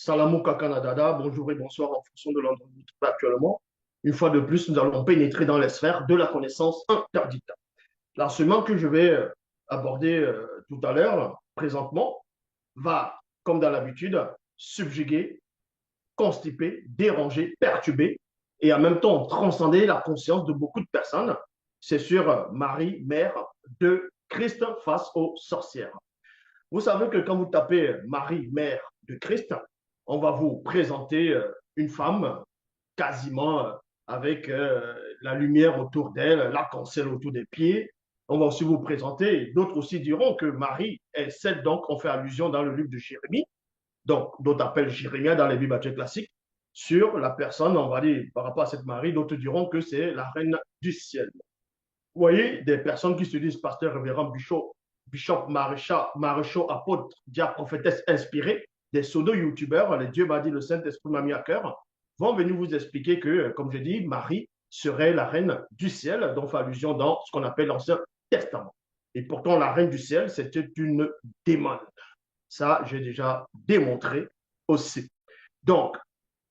Salamouka Canadada, bonjour et bonsoir en fonction de l'endroit où vous trouvez actuellement. Une fois de plus, nous allons pénétrer dans les sphères de la connaissance interdite. L'enseignement que je vais aborder tout à l'heure, présentement, va, comme dans l'habitude, subjuguer, constiper, déranger, perturber et en même temps transcender la conscience de beaucoup de personnes. C'est sur Marie, mère de Christ face aux sorcières. Vous savez que quand vous tapez Marie, mère de Christ, on va vous présenter une femme quasiment avec la lumière autour d'elle, l'arc-en-ciel autour des pieds. On va aussi vous présenter, d'autres aussi diront que Marie est celle donc, on fait allusion dans le livre de Jérémie, donc d'autres appellent Jérémie dans les Bibles classiques, sur la personne, on va dire, par rapport à cette Marie, d'autres diront que c'est la reine du ciel. Vous voyez, des personnes qui se disent pasteur, révérend, bishop, maréchal, apôtre, diable, prophétesse inspirés, des pseudo-youtubeurs, les Dieu m'a dit, le Saint-Esprit m'a mis à cœur, vont venir vous expliquer que, comme je dis, Marie serait la reine du ciel, dont fait allusion dans ce qu'on appelle l'Ancien Testament. Et pourtant, la reine du ciel, c'était une démon. Ça, j'ai déjà démontré aussi. Donc,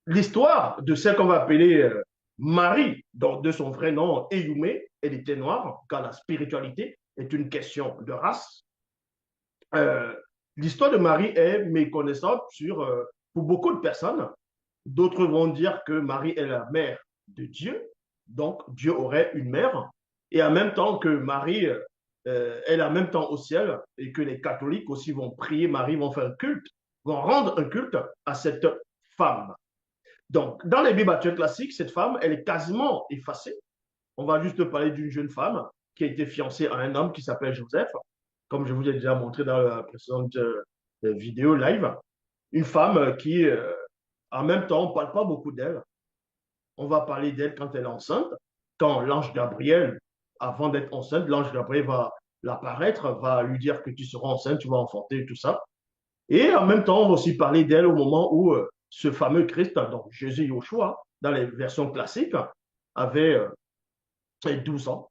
l'histoire de celle qu'on va appeler Marie, donc de son vrai nom, Eyumé, elle était noire, car la spiritualité est une question de race. Euh, L'histoire de Marie est méconnaissante pour beaucoup de personnes. D'autres vont dire que Marie est la mère de Dieu, donc Dieu aurait une mère, et en même temps que Marie est en même temps au ciel, et que les catholiques aussi vont prier Marie, vont faire un culte, vont rendre un culte à cette femme. Donc, dans les Bibles actuelles classiques, cette femme, elle est quasiment effacée. On va juste parler d'une jeune femme qui a été fiancée à un homme qui s'appelle Joseph, comme je vous ai déjà montré dans la précédente vidéo live. Une femme qui, en même temps, on ne parle pas beaucoup d'elle. On va parler d'elle quand elle est enceinte. Quand l'ange Gabriel, avant d'être enceinte, l'ange Gabriel va l'apparaître, va lui dire que tu seras enceinte, tu vas enfanter, tout ça. Et en même temps, on va aussi parler d'elle au moment où ce fameux Christ, donc Jésus Yoshua, dans les versions classiques, avait 12 ans.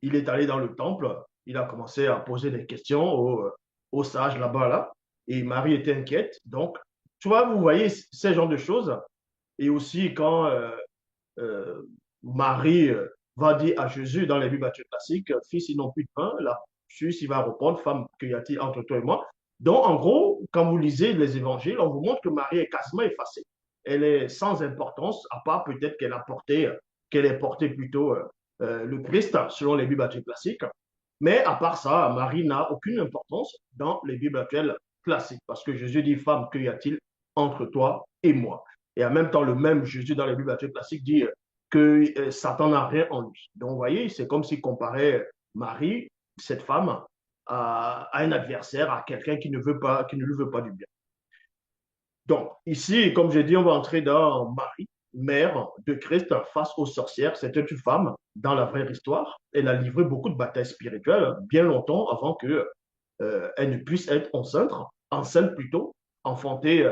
Il est allé dans le temple, il a commencé à poser des questions aux sages là-bas, là, et Marie était inquiète. Donc, tu vois, vous voyez ces genres de choses. Et aussi quand euh, Marie va dire à Jésus dans les Bibles classiques, fils, ils n'ont plus de pain, là, Jésus, il va répondre, femme, qu'y a-t-il entre toi et moi? Donc, en gros, quand vous lisez les évangiles, on vous montre que Marie est quasiment effacée. Elle est sans importance, à part peut-être qu'elle est portée plutôt le Christ, selon les Bibles classiques. Mais à part ça, Marie n'a aucune importance dans les Bibles actuelles classiques, parce que Jésus dit, femme, qu'y a-t-il entre toi et moi? Et en même temps, le même Jésus dans les Bibles actuelles classiques dit que Satan n'a rien en lui. Donc, vous voyez, c'est comme s'il comparait Marie, cette femme, à un adversaire, à quelqu'un qui ne veut pas, qui ne lui veut pas du bien. Donc, ici, comme j'ai dit, on va entrer dans Marie, mère de Christ face aux sorcières. C'était une femme dans la vraie histoire. Elle a livré beaucoup de batailles spirituelles bien longtemps avant que elle ne puisse être enceinte plutôt, enfanter,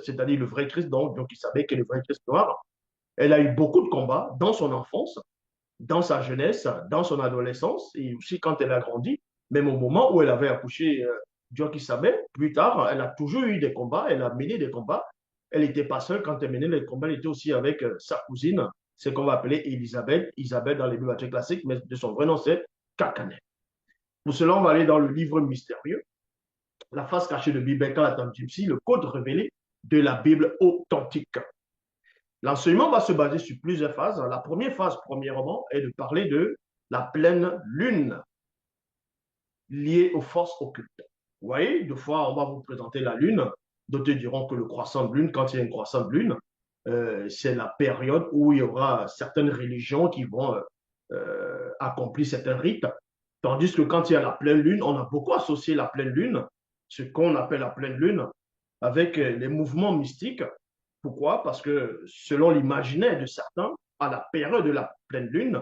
c'est-à-dire le vrai Christ, donc il savait que le vrai Christ noir. Elle a eu beaucoup de combats dans son enfance, dans sa jeunesse, dans son adolescence et aussi quand elle a grandi, même au moment où elle avait accouché Dieu qui savait, plus tard, elle a toujours eu des combats, elle a mené des combats. Elle n'était pas seule quand elle menait les combats, elle était aussi avec sa cousine, ce qu'on va appeler Elisabeth, Isabelle dans les bibliothèques classiques, mais de son vrai nom c'est Kakane. Pour cela, on va aller dans le livre mystérieux, la face cachée de Biblical Attentivity, le code révélé de la Bible authentique. L'enseignement va se baser sur plusieurs phases. La première phase, premièrement, est de parler de la pleine lune liée aux forces occultes. Vous voyez, deux fois, on va vous présenter la lune. D'autres diront que le croissant de lune, quand il y a une croissante de lune, c'est la période où il y aura certaines religions qui vont accomplir certains rites. Tandis que quand il y a la pleine lune, on a beaucoup associé la pleine lune, ce qu'on appelle la pleine lune, avec les mouvements mystiques. Pourquoi? Parce que selon l'imaginaire de certains, à la période de la pleine lune,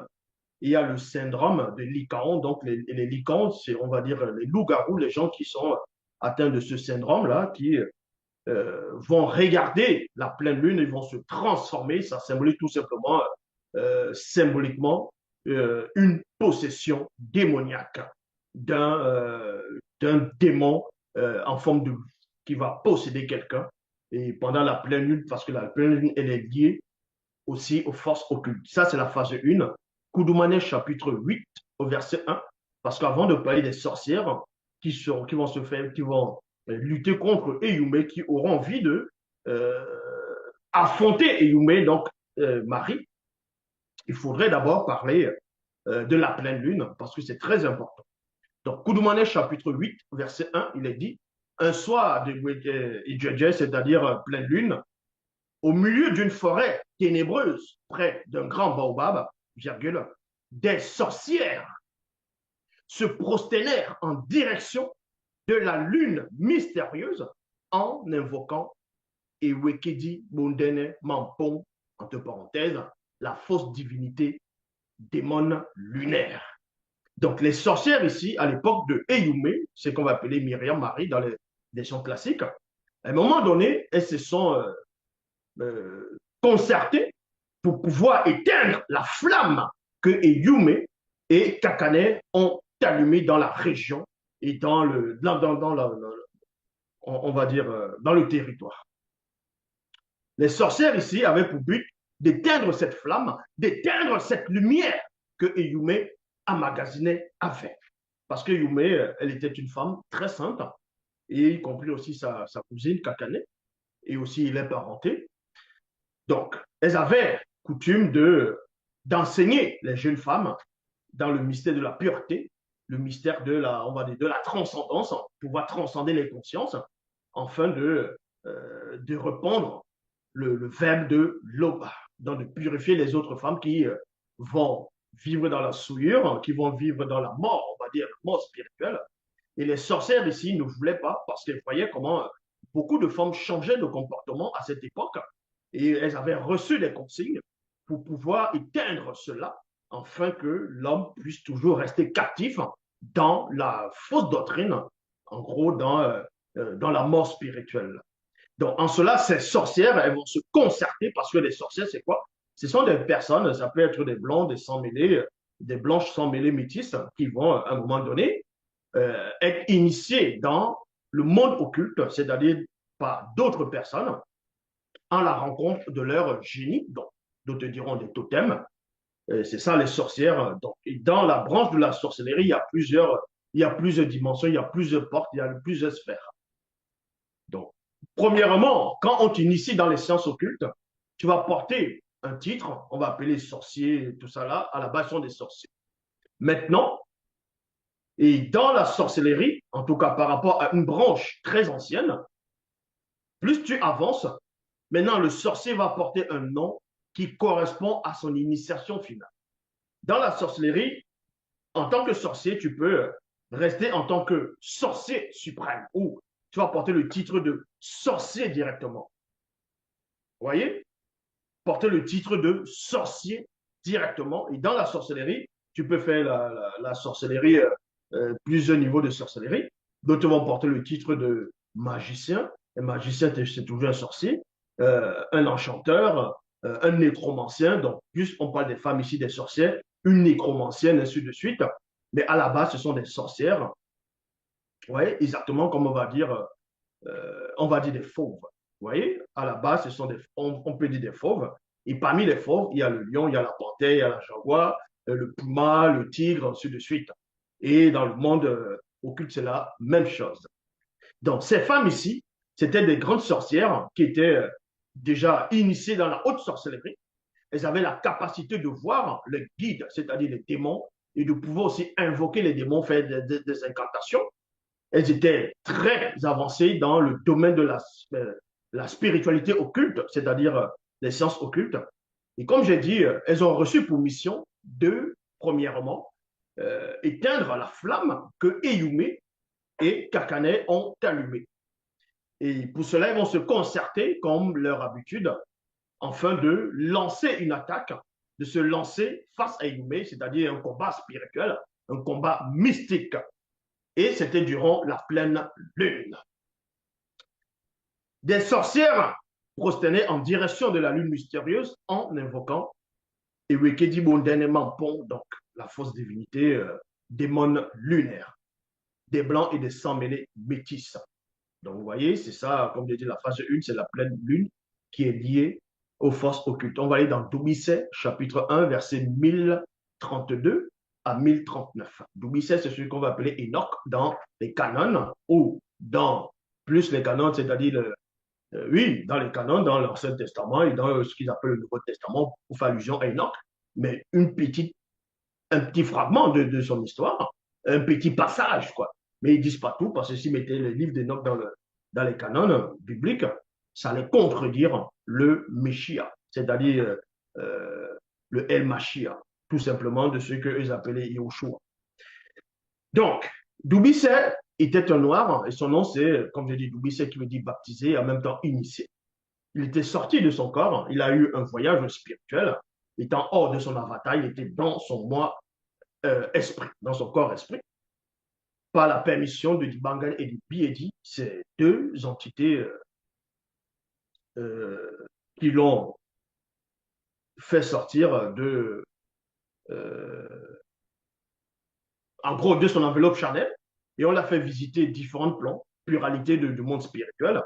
il y a le syndrome de Lycaon. Donc, les Lycaons, c'est, on va dire, les loups-garous, les gens qui sont atteints de ce syndrome-là, qui vont regarder la pleine lune, ils vont se transformer. Ça symbolise tout simplement, symboliquement, une possession démoniaque d'un démon en forme de qui va posséder quelqu'un et pendant la pleine lune, parce que la pleine lune, elle est liée aussi aux forces occultes. Ça, c'est la phase 1. Koudoumane chapitre 8 au verset 1. Parce qu'avant de parler des sorcières qui vont se faire, qui vont lutter contre Eyumé, qui auront envie de euh, affronter Eyumé, donc Marie, il faudrait d'abord parler de la pleine lune, parce que c'est très important. Donc, Koudoumane chapitre 8, verset 1, il est dit, un soir de Idjedje, c'est-à-dire pleine lune, au milieu d'une forêt ténébreuse, près d'un grand baobab, virgule, des sorcières se prosternèrent en direction de la lune mystérieuse en invoquant Ewekedi Bondene Mampong, entre parenthèses, la fausse divinité démon lunaire. Donc, les sorcières ici, à l'époque de Eyume, c'est qu'on va appeler Myriam Marie dans les versions classiques, à un moment donné, elles se sont concertées pour pouvoir éteindre la flamme que Eyume et Kakane ont allumée dans la région et on va dire, dans le territoire. Les sorcières ici avaient pour but d'éteindre cette flamme, d'éteindre cette lumière que Eyume amagasinait avec. Parce que Yume, elle était une femme très sainte, et y compris aussi sa cousine Kakane, et aussi il est parenté. Donc, elles avaient coutume d'enseigner les jeunes femmes dans le mystère de la pureté, le mystère on va dire, de la transcendance, pouvoir transcender les consciences, afin de répandre le verbe de l'Oba, donc de purifier les autres femmes qui vont vivre dans la souillure, qui vont vivre dans la mort, on va dire, la mort spirituelle. Et les sorcières ici ne voulaient pas parce qu'elles voyaient comment beaucoup de femmes changeaient de comportement à cette époque et elles avaient reçu des consignes pour pouvoir éteindre cela afin que l'homme puisse toujours rester captif dans la fausse doctrine, en gros dans la mort spirituelle. Donc, en cela, ces sorcières, elles vont se concerter parce que les sorcières, c'est quoi? Ce sont des personnes, ça peut être des blancs, des sans mêlés, des blanches sans mêlés métisses qui vont, à un moment donné, être initiées dans le monde occulte, c'est-à-dire par d'autres personnes, en la rencontre de leur génie, donc d'autres diront des totems. C'est ça les sorcières. Donc, et dans la branche de la sorcellerie, il y a plusieurs dimensions, il y a plusieurs portes, il y a plusieurs sphères. Donc, premièrement, quand on t'initie dans les sciences occultes, tu vas porter un titre, on va appeler sorcier, tout ça là, à la base, sont des sorciers. Maintenant, et dans la sorcellerie, en tout cas par rapport à une branche très ancienne, plus tu avances, maintenant le sorcier va porter un nom qui correspond à son initiation finale. Dans la sorcellerie, en tant que sorcier, tu peux rester en tant que sorcier suprême ou tu vas porter le titre de sorcier directement. Vous voyez? Porter le titre de sorcier directement. Et dans la sorcellerie, tu peux faire la sorcellerie, plusieurs niveaux de sorcellerie. D'autres vont porter le titre de magicien. Un magicien, c'est toujours un sorcier. Un enchanteur, un nécromancien. Donc, plus on parle des femmes ici, des sorcières, une nécromancienne, ainsi de suite. Mais à la base, ce sont des sorcières. Ouais, exactement comme on va dire des fauves. Vous voyez, à la base, on peut dire des fauves. Et parmi les fauves, il y a le lion, il y a la panthère, il y a la jaguar, le puma, le tigre, ainsi de suite. Et dans le monde occulte, c'est la même chose. Donc, ces femmes ici, c'était des grandes sorcières qui étaient déjà initiées dans la haute sorcellerie. Elles avaient la capacité de voir les guides, c'est-à-dire les démons, et de pouvoir aussi invoquer les démons, faire des incantations. Elles étaient très avancées dans le domaine de la spiritualité occulte, c'est-à-dire les sciences occultes. Et comme j'ai dit, elles ont reçu pour mission de, premièrement, éteindre la flamme que Eyume et Kakane ont allumée. Et pour cela, ils vont se concerter, comme leur habitude, afin de lancer une attaque, de se lancer face à Eyume, c'est-à-dire un combat spirituel, un combat mystique. Et c'était durant la pleine lune. Des sorcières prosternaient en direction de la lune mystérieuse en invoquant Ewekedi Bondene Mampong, donc la fausse divinité démon lunaire, des blancs et des sans mêlés métis. Donc, vous voyez, c'est ça, comme je dis, la phase 1, c'est la pleine lune qui est liée aux forces occultes. On va aller dans Doumbissé, chapitre 1, verset 1032 à 1039. Doumbissé, c'est celui qu'on va appeler Enoch dans les canons, ou dans plus les canons, c'est-à-dire, oui, dans les canons, dans l'Ancien Testament et dans ce qu'ils appellent le Nouveau Testament, pour faire allusion à Enoch, mais un petit fragment de son histoire, un petit passage, quoi. Mais ils ne disent pas tout, parce que s'ils mettaient les livres d'Enoch dans les canons bibliques, ça allait contredire le Messia, c'est-à-dire le El Machia, tout simplement de ce qu'eux appelaient Yahushua. Donc, Doumbissé était un noir, et son nom c'est, comme je dis, Doumbissé qui veut dire baptisé, et en même temps initié. Il était sorti de son corps, il a eu un voyage spirituel, étant hors de son avatar, il était dans son moi esprit, dans son corps esprit, par la permission de Dibangan et de Biedi, ces deux entités qui l'ont fait sortir euh, en gros, de son enveloppe charnelle, et on l'a fait visiter différents plans, pluralité du monde spirituel.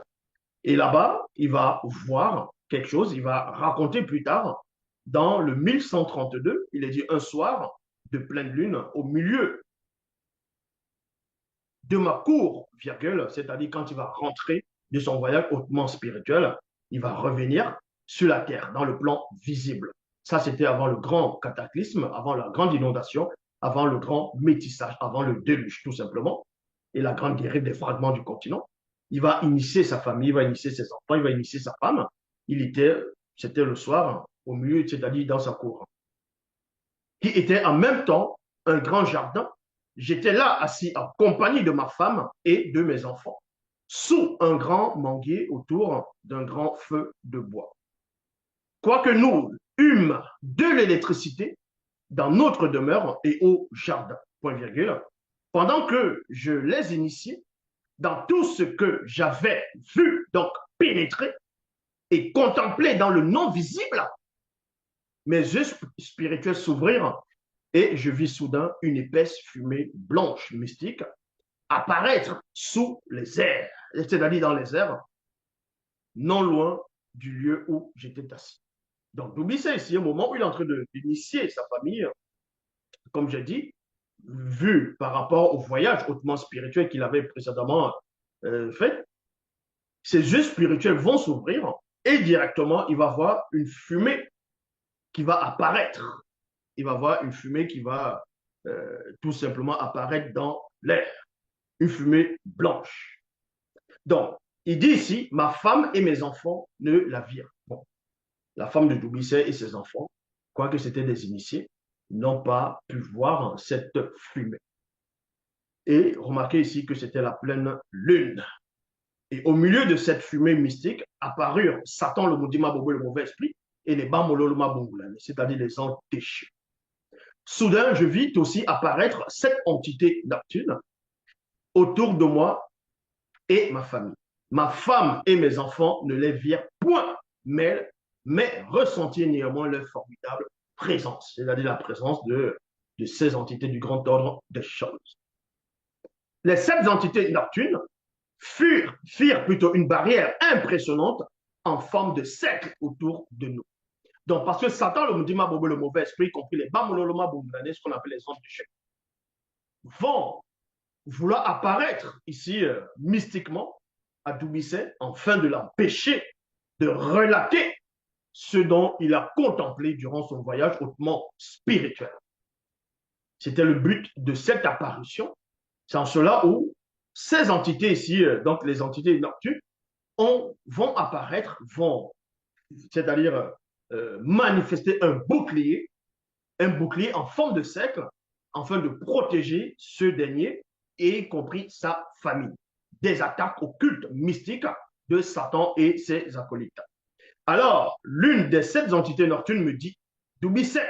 Et là-bas, il va voir quelque chose, il va raconter plus tard, dans le 1132, il est dit un soir de pleine lune, au milieu de ma cour, virgule, c'est-à-dire quand il va rentrer de son voyage hautement spirituel, il va revenir sur la terre, dans le plan visible. Ça, c'était avant le grand cataclysme, avant la grande inondation, avant le grand métissage, avant le déluge, tout simplement, et la grande dérive des fragments du continent. Il va initier sa famille, il va initier ses enfants, il va initier sa femme. C'était le soir, au milieu, c'est-à-dire dans sa cour, qui était en même temps un grand jardin. J'étais là assis en compagnie de ma femme et de mes enfants, sous un grand manguier autour d'un grand feu de bois. Quoique nous eûmes de l'électricité dans notre demeure et au jardin, point virgule, pendant que je les initiais dans tout ce que j'avais vu, donc pénétré et contemplé dans le non visible, mes yeux spirituels s'ouvrirent et je vis soudain une épaisse fumée blanche mystique apparaître sous les airs, c'est-à-dire dans les airs, non loin du lieu où j'étais assis. Donc, n'oubliez ça ici, au moment où il est en train d'initier sa famille, comme j'ai dit, vu par rapport au voyage hautement spirituel qu'il avait précédemment fait, ses yeux spirituels vont s'ouvrir et directement, il va voir une fumée qui va apparaître. Il va voir une fumée qui va tout simplement apparaître dans l'air. Une fumée blanche. Donc, il dit ici, ma femme et mes enfants ne la virent. Bon, la femme de Doumbissé et ses enfants, quoique c'était des initiés, n'ont pas pu voir cette fumée. Et remarquez ici que c'était la pleine lune. Et au milieu de cette fumée mystique apparurent Satan, le Moudima Bobo, le mauvais esprit, et les Bamololoma Bongoulane, c'est-à-dire les anges déchus. Soudain, je vis aussi apparaître cette entité nocturne autour de moi et ma famille. Ma femme et mes enfants ne les virent point, mais ressentirent néanmoins leur formidable présence, c'est-à-dire la présence de ces entités du grand ordre des choses. Les sept entités nocturnes firent plutôt une barrière impressionnante en forme de cercle autour de nous. Donc, parce que Satan, le Moudima Bobo, le mauvais esprit, y compris les Bamololoma Boumblane, ce qu'on appelle les anges du chef, vont vouloir apparaître ici mystiquement à Doumbissé afin de l'empêcher de relater ce dont il a contemplé durant son voyage hautement spirituel. C'était le but de cette apparition. C'est en cela où ces entités ici, donc les entités nocturnes, vont apparaître, c'est-à-dire manifester un bouclier en forme de cercle, afin de protéger ce dernier, y compris sa famille, des attaques occultes mystiques de Satan et ses acolytes. Alors, l'une des sept entités nocturnes me dit, Doumbissé,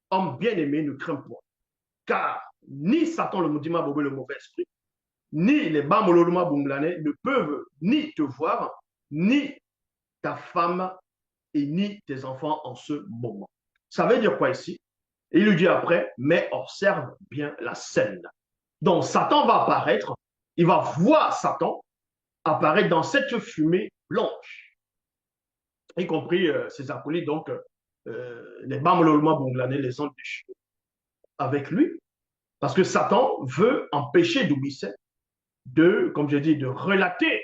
homme bien-aimé, ne crains point, car ni Satan, le Moudima Bobo, le mauvais esprit, ni les Bamololoma Bumblane ne peuvent ni te voir, ni ta femme et ni tes enfants en ce moment. Ça veut dire quoi ici? Et il lui dit après, mais observe bien la scène. Donc Satan va apparaître, il va voir Satan, apparaît dans cette fumée blanche, y compris ses acolytes, donc les Bamololma Bonglanais, les anges déchus, avec lui, parce que Satan veut empêcher Doumbissé de, comme je dis, de relater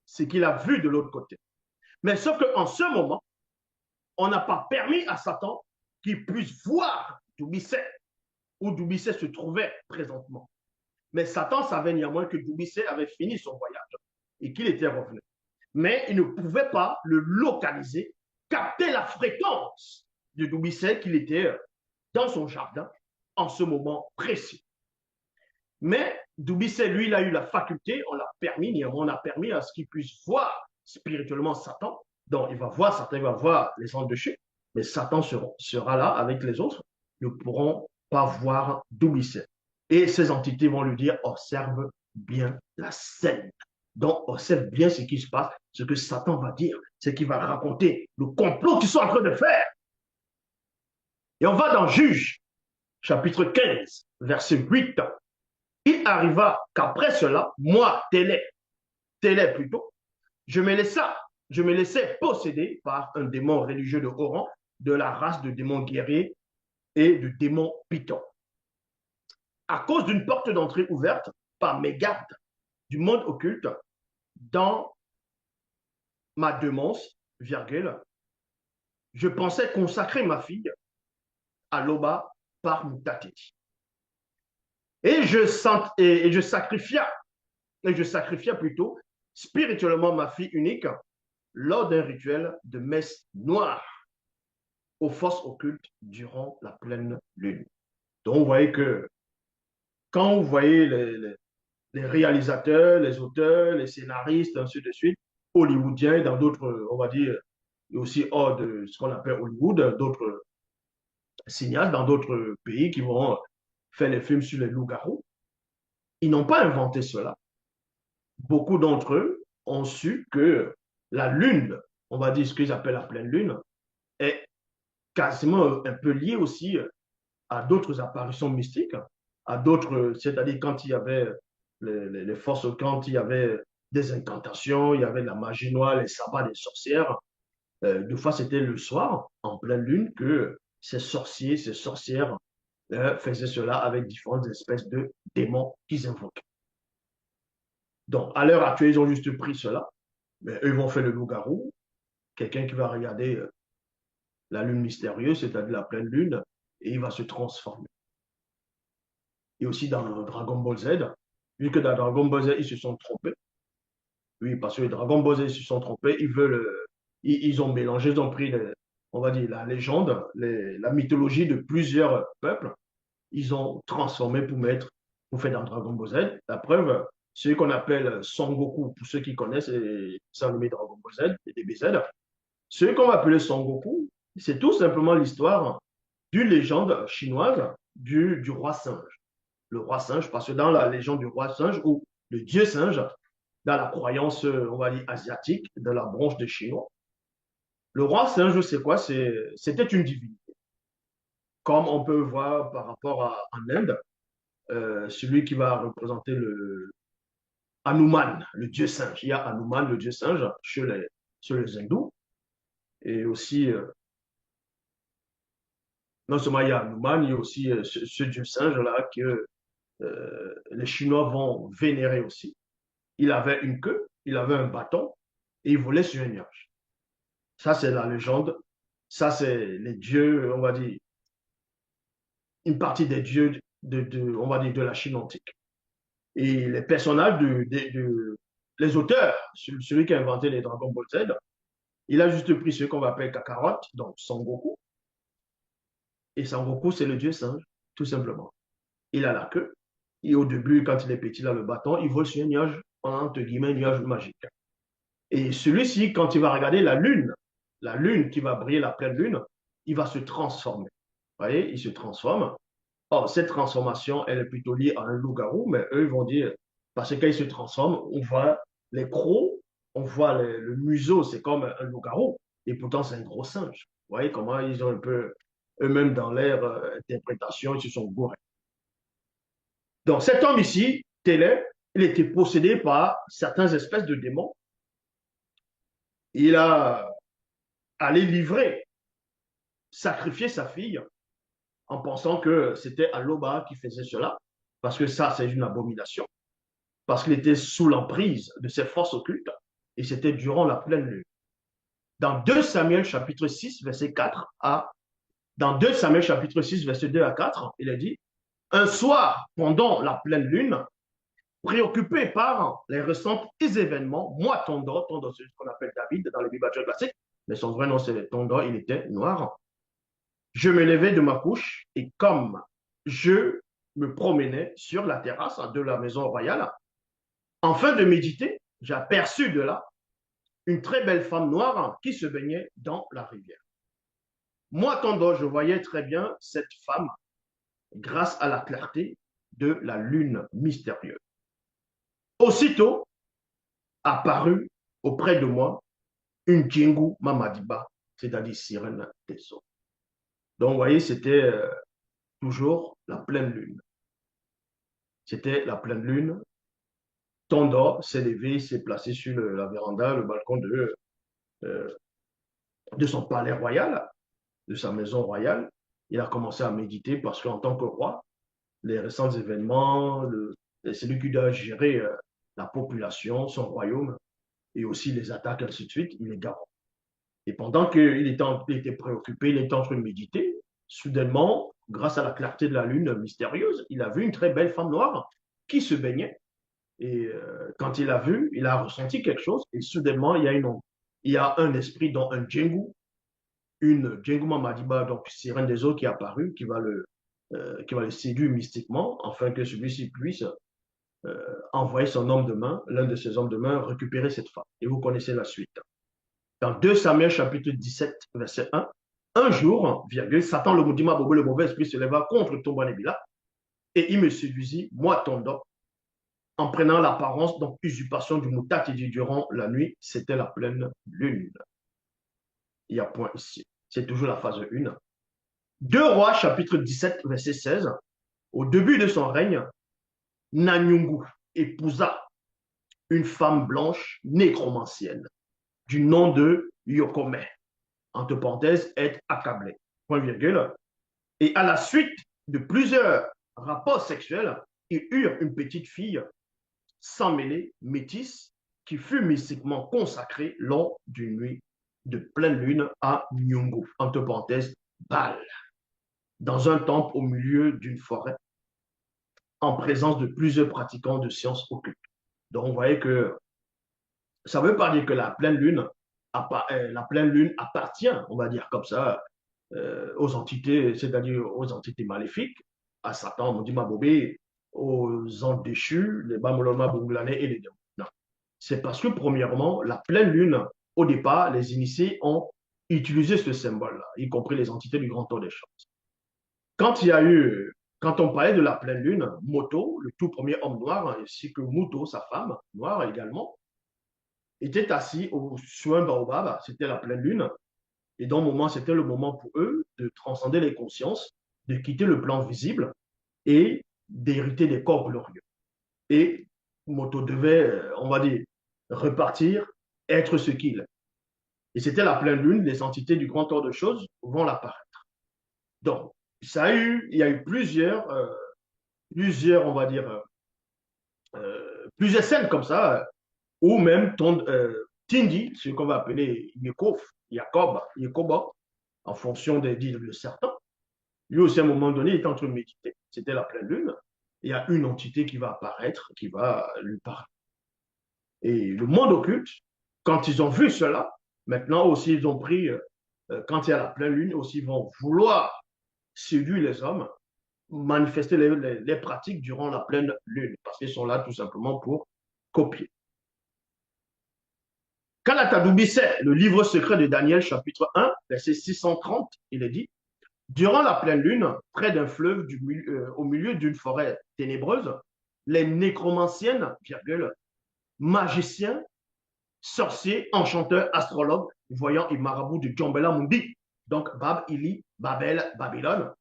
ce qu'il a vu de l'autre côté. Mais sauf qu'en ce moment, on n'a pas permis à Satan qu'il puisse voir Doumbissé, où Doumbissé se trouvait présentement. Mais Satan savait néanmoins que Doumbissé avait fini son voyage et qu'il était revenu. Mais il ne pouvait pas le localiser, capter la fréquence de Doumbissé qu'il était dans son jardin en ce moment précis. Mais Doumbissé, lui, il a eu la faculté, on l'a permis, néanmoins, on a permis à ce qu'il puisse voir spirituellement Satan. Donc, il va voir Satan, il va voir les anges de chez, mais Satan sera là avec les autres. Ils ne pourront pas voir Doumbissé. Et ces entités vont lui dire, observe bien la scène. Donc, observe bien ce qui se passe, ce que Satan va dire, ce qu'il va raconter, le complot qu'ils sont en train de faire. Et on va dans Juge, chapitre 15, verset 8. Il arriva qu'après cela, moi, Télé plutôt, je me laissais posséder par un démon religieux de haut rang, de la race de démons guerriers et de démons python. À cause d'une porte d'entrée ouverte par mes gardes du monde occulte dans ma démence, virgule, je pensais consacrer ma fille à l'Oba par Mutateti. Et je sacrifia plutôt spirituellement ma fille unique lors d'un rituel de messe noire aux forces occultes durant la pleine lune. Donc, vous voyez que quand vous voyez les réalisateurs, les auteurs, les scénaristes, ainsi de suite, hollywoodiens, dans d'autres, on va dire, aussi hors de ce qu'on appelle Hollywood, d'autres cinéastes dans d'autres pays qui vont faire les films sur les loups-garous, ils n'ont pas inventé cela. Beaucoup d'entre eux ont su que la lune, on va dire ce qu'ils appellent la pleine lune, est quasiment un peu liée aussi à d'autres apparitions mystiques, à d'autres, c'est-à-dire quand il y avait les forces, quand il y avait des incantations, il y avait la magie noire, les sabbats des sorcières. Deux fois, c'était le soir, en pleine lune, que ces sorciers, ces sorcières faisaient cela avec différentes espèces de démons qu'ils invoquaient. Donc, à l'heure actuelle, ils ont juste pris cela, mais eux vont faire le loup-garou, quelqu'un qui va regarder la lune mystérieuse, c'est-à-dire la pleine lune, et il va se transformer. Et aussi dans Dragon Ball Z, vu que dans Dragon Ball Z, ils se sont trompés. Oui, parce que Dragon Ball Z, ils se sont trompés, ils ont mélangé, ils ont pris, on va dire, la légende, la mythologie de plusieurs peuples, ils ont transformé pour faire dans Dragon Ball Z. La preuve, ce qu'on appelle Son Goku, pour ceux qui connaissent les animés Dragon Ball Z et DBZ, ce qu'on va appeler Son Goku, c'est tout simplement l'histoire d'une légende chinoise du roi singe. Le roi singe, parce que dans la légende du roi singe, ou le dieu singe, dans la croyance, on va dire, asiatique, de la branche des Chinois, le roi singe, c'est quoi? C'était une divinité. Comme on peut voir par rapport en Inde, celui qui va représenter le Hanuman, le dieu singe. Il y a Hanuman, le dieu singe, chez les hindous. Et aussi, non seulement il y a Hanuman, il y a aussi ce dieu singe-là que les Chinois vont vénérer aussi. Il avait une queue, il avait un bâton et il volait sur un nuage. Ça, c'est la légende. Ça, c'est les dieux, on va dire, une partie des dieux on va dire, de la Chine antique. Et les personnages, les auteurs, celui qui a inventé les Dragon Ball Z, il a juste pris ce qu'on va appeler Kakarot, donc Son Goku. Et Son Goku, c'est le dieu singe, tout simplement. Il a la queue. Et au début, quand il est petit, il a le bâton, il vole sur un nuage, entre guillemets, un nuage magique. Et celui-ci, quand il va regarder la lune qui va briller, la pleine lune, il va se transformer. Vous voyez, il se transforme. Or, cette transformation, elle est plutôt liée à un loup-garou, mais eux, ils vont dire, parce que quand ils se transforment, on voit les crocs, on voit le museau, c'est comme un loup-garou, et pourtant, c'est un gros singe. Vous voyez comment ils ont un peu, eux-mêmes, dans leur interprétation, ils se sont gourés. Donc, cet homme ici, Télé, il était possédé par certaines espèces de démons. Il a allé livrer, sacrifier sa fille en pensant que c'était Aloba qui faisait cela, parce que ça, c'est une abomination, parce qu'il était sous l'emprise de ces forces occultes, et c'était durant la pleine lune. Dans 2 Samuel chapitre 6, verset 4 à dans 2 Samuel chapitre 6, verset 2 à 4, il est dit, un soir, pendant la pleine lune, préoccupé par les récents événements, moi, Tondo, c'est ce qu'on appelle David dans les Bibles classiques, mais son vrai nom c'est Tondo, il était noir. Je me levais de ma couche et comme je me promenais sur la terrasse de la maison royale, en fin de méditer, j'ai aperçu de là une très belle femme noire qui se baignait dans la rivière. Moi, Tondo, je voyais très bien cette femme grâce à la clarté de la lune mystérieuse. Aussitôt apparut auprès de moi une Djingu Mamadiba, c'est-à-dire sirène des eaux. Donc, vous voyez, c'était toujours la pleine lune. C'était la pleine lune. Tondo s'est levé, s'est placé sur la véranda, le balcon euh, de son palais royal, de sa maison royale. Il a commencé à méditer parce qu'en tant que roi, les récents événements, c'est lui qui doit gérer la population, son royaume, et aussi les attaques, ainsi de suite, il est garant. Et pendant qu'il était préoccupé, il était en train de méditer, soudainement, grâce à la clarté de la lune mystérieuse, il a vu une très belle femme noire qui se baignait. Et quand il a vu, il a ressenti quelque chose, et soudainement, il y a un esprit, dont un Djengu, une Djengu Mamadiba, donc sirène des eaux, qui est apparue, qui va le séduire mystiquement, afin que celui-ci puisse envoyer son homme de main, l'un de ses hommes de main, récupérer cette femme. Et vous connaissez la suite. Dans 2 Samuel chapitre 17, verset 1, un jour, virgule, Satan le maudit, le mauvais esprit se leva contre Tombanébila et il me séduisit, moi Tondo, en prenant l'apparence, donc usurpation du moutat, il dit durant la nuit, c'était la pleine lune. Il y a point ici. C'est toujours la phase 1. 2 Rois chapitre 17, verset 16, au début de son règne, Nanyungu épousa une femme blanche nécromancienne du nom de Yokome, entre parenthèses, être accablé, point virgule. Et à la suite de plusieurs rapports sexuels, ils eurent une petite fille sans mêlée, métisse, qui fut mystiquement consacrée lors d'une nuit de pleine lune à Nyungu, entre parenthèses, Baal, dans un temple au milieu d'une forêt, en présence de plusieurs pratiquants de sciences occultes. Donc, vous voyez que ça ne veut pas dire que la pleine lune appartient, on va dire comme ça, aux entités, c'est-à-dire aux entités maléfiques, à Satan, Mondima Bobé, aux anges déchus, les Bamoloma Bunglanais et les démons. Non. C'est parce que, premièrement, la pleine lune, au départ, les initiés ont utilisé ce symbole-là, y compris les entités du grand tour des choses. Quand on parlait de la pleine lune, Moto, le tout premier homme noir, ainsi que Muto, sa femme, noire également, étaient assis sur un baobab, c'était la pleine lune, et dans le moment, c'était le moment pour eux de transcender les consciences, de quitter le plan visible et d'hériter des corps glorieux. Et Moto devait, on va dire, repartir, être ce qu'il est. Et c'était la pleine lune, les entités du grand ordre de choses vont l'apparaître. Donc, il y a eu plusieurs, on va dire, plusieurs scènes comme ça, ou même Tindi, ce qu'on va appeler Yakoba, en fonction des dires de certains. Lui aussi, à un moment donné, il est en train de méditer. C'était la pleine lune. Il y a une entité qui va apparaître, qui va lui parler. Et le monde occulte, quand ils ont vu cela, maintenant aussi, ils ont pris, quand il y a la pleine lune, aussi, ils vont vouloir séduire les hommes, manifester les pratiques durant la pleine lune, parce qu'ils sont là tout simplement pour copier. Kalatadubisset, le livre secret de Daniel, chapitre 1, verset 630, il est dit, durant la pleine lune, près d'un fleuve au milieu d'une forêt ténébreuse, les nécromanciennes, virgule, magiciens, sorciers, enchanteurs, astrologues, voyants et marabouts de Djambela Mundi, donc Bab, Ili, Babel, Babylone,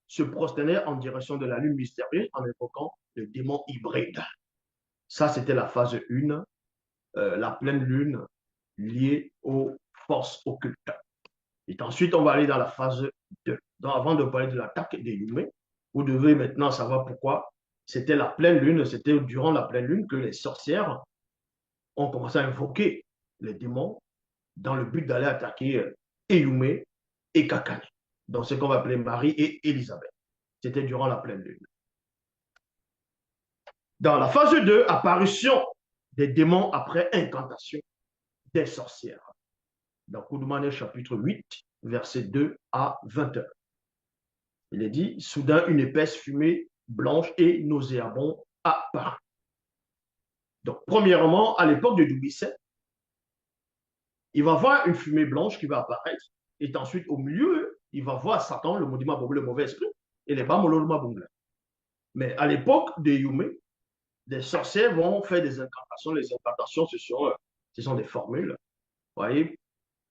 se prosternaient en direction de la lune mystérieuse en évoquant le démon hybride. Ça, c'était la phase 1, la pleine lune liée aux forces occultes. Et ensuite, on va aller dans la phase 2. Donc, avant de parler de l'attaque des Yumé, vous devez maintenant savoir pourquoi c'était la pleine lune, c'était durant la pleine lune que les sorcières ont commencé à invoquer les démons dans le but d'aller attaquer Eyumé et Kakani. Donc, ce qu'on va appeler Marie et Élisabeth. C'était durant la pleine lune. Dans la phase 2, apparition des démons après incantation des sorcières. Dans Koudoumane chapitre 8, versets 2 à 21. Il est dit, soudain une épaisse fumée blanche et nauséabonde apparut. Donc, premièrement, à l'époque de Doubisset, il va voir une fumée blanche qui va apparaître, et ensuite, au milieu, il va voir Satan, le mauvais esprit, et les Bamololma Bongla. Mais à l'époque de Yumé, des sorcières vont faire des incantations. Les incantations, ce sont des formules. Vous voyez,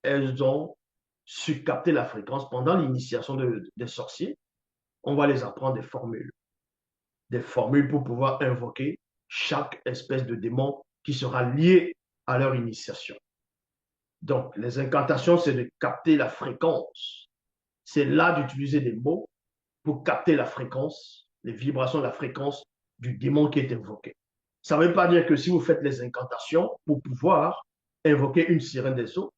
elles ont su capter la fréquence pendant l'initiation des sorciers. On va les apprendre des formules pour pouvoir invoquer chaque espèce de démon qui sera lié à leur initiation. Donc, les incantations, c'est de capter la fréquence. C'est là d'utiliser des mots pour capter la fréquence, les vibrations de la fréquence du démon qui est invoqué. Ça ne veut pas dire que si vous faites les incantations pour pouvoir invoquer une sirène des eaux,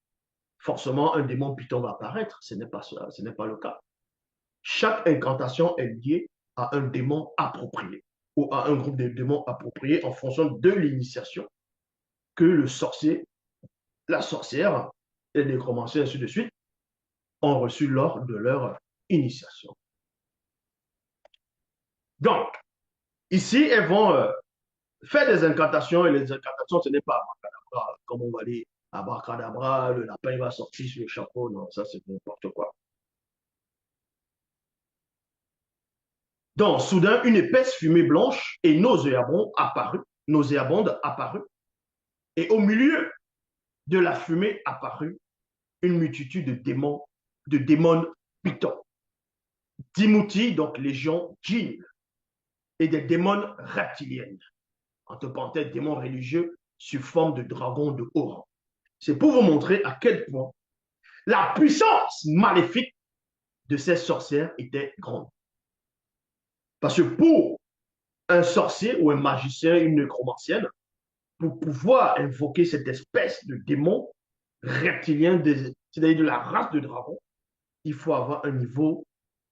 forcément un démon python va apparaître. Ce n'est pas ça, ce n'est pas le cas. Chaque incantation est liée à un démon approprié ou à un groupe de démons appropriés en fonction de l'initiation que le sorcier, la sorcière et les nécromanciens, ainsi de suite, ont reçu lors de leur initiation. Donc, ici, elles vont faire des incantations et les incantations, ce n'est pas abracadabra, comme on va dire, abracadabra, le lapin va sortir sur le chapeau, non, ça c'est n'importe quoi. Donc, soudain, une épaisse fumée blanche et nauséabonde apparut, et au milieu de la fumée apparut une multitude de démons pythons, d'imoutis, donc légion djinn, et des démons reptiliennes, entre parenthèses, démons religieux sous forme de dragons de haut rang. C'est pour vous montrer à quel point la puissance maléfique de ces sorcières était grande. Parce que pour un sorcier ou un magicien, une nécromancienne, pour pouvoir invoquer cette espèce de démon reptilien, c'est-à-dire de la race de dragon, il faut avoir un niveau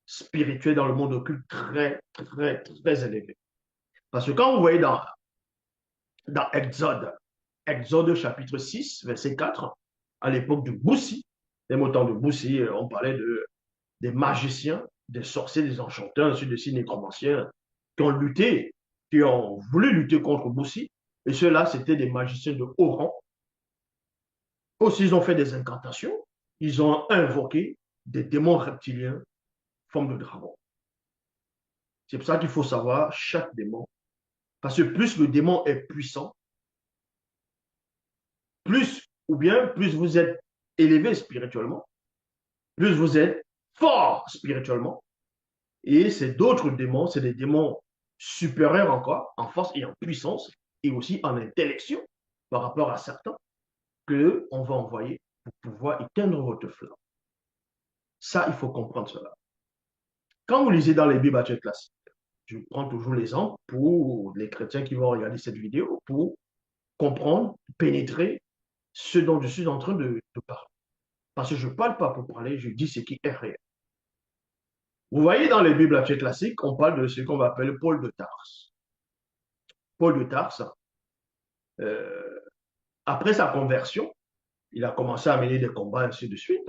spirituel dans le monde occulte très, très, très élevé. Parce que quand vous voyez dans Exode chapitre 6, verset 4, à l'époque de Boussi, même au temps de Boussi, on parlait des magiciens, des sorciers, des enchanteurs, ainsi de suite, nécromanciens, qui ont lutté, qui ont voulu lutter contre Boussi. Et ceux-là, c'était des magiciens de haut rang. Aussi, ils ont fait des incantations. Ils ont invoqué des démons reptiliens, forme de dragon. C'est pour ça qu'il faut savoir chaque démon. Parce que plus le démon est puissant, plus vous êtes élevé spirituellement, plus vous êtes fort spirituellement. Et c'est d'autres démons, c'est des démons supérieurs encore, en force et en puissance, et aussi en intellection par rapport à certains, que on va envoyer pour pouvoir éteindre votre flamme. Ça, il faut comprendre cela. Quand vous lisez dans les Bibles classiques, je prends toujours l'exemple pour les chrétiens qui vont regarder cette vidéo, pour comprendre, pénétrer ce dont je suis en train de parler. Parce que je ne parle pas pour parler, je dis ce qui est réel. Vous voyez dans les Bibles classiques, on parle de ce qu'on va appeler Paul de Tarse. Paul de Tarse, euh, après sa conversion, il a commencé à mener des combats, ainsi de suite.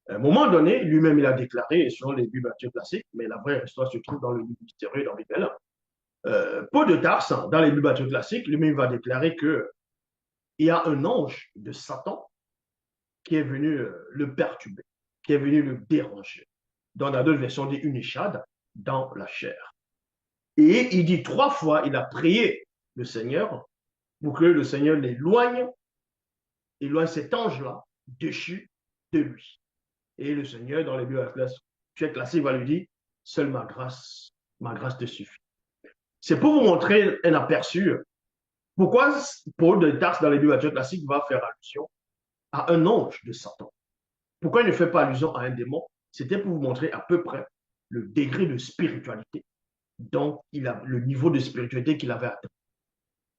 À un moment donné, lui-même, il a déclaré, selon les Bibles classiques, mais la vraie histoire se trouve dans le livre mystérieux, dans Bible. Paul de Tarse, dans les Bibles classiques, lui-même va déclarer qu'il y a un ange de Satan qui est venu le perturber, qui est venu le déranger. Dans la d'autres versions, on dit une échade dans la chair. Et il dit 3 fois, il a prié le Seigneur pour que le Seigneur éloigne cet ange-là déchu de lui. Et le Seigneur, dans les Bibles classiques, va lui dire, seule ma grâce te suffit. C'est pour vous montrer un aperçu Pourquoi Paul de Tarse dans les Bibles classiques va faire allusion à un ange de Satan? Pourquoi il ne fait pas allusion à un démon? C'était pour vous montrer à peu près le degré de spiritualité, donc le niveau de spiritualité qu'il avait atteint.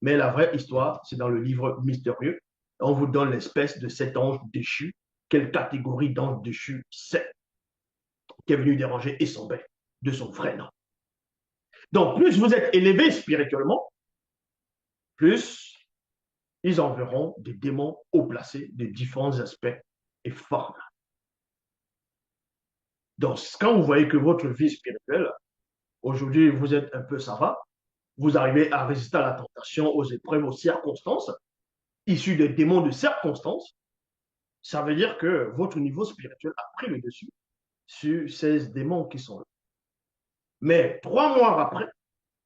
Mais la vraie histoire, c'est dans le livre mystérieux. On vous donne l'espèce de cet ange déchu. Quelle catégorie d'ange déchu c'est qui est venu déranger Essambin de son vrai nom. Donc, plus vous êtes élevé spirituellement, plus ils enverront des démons haut placés de différents aspects et formes. Donc, quand vous voyez que votre vie spirituelle, aujourd'hui, vous êtes un peu ça va, vous arrivez à résister à la tentation, aux épreuves, aux circonstances, issues des démons de circonstances, ça veut dire que votre niveau spirituel a pris le dessus sur ces démons qui sont là. Mais 3 mois après,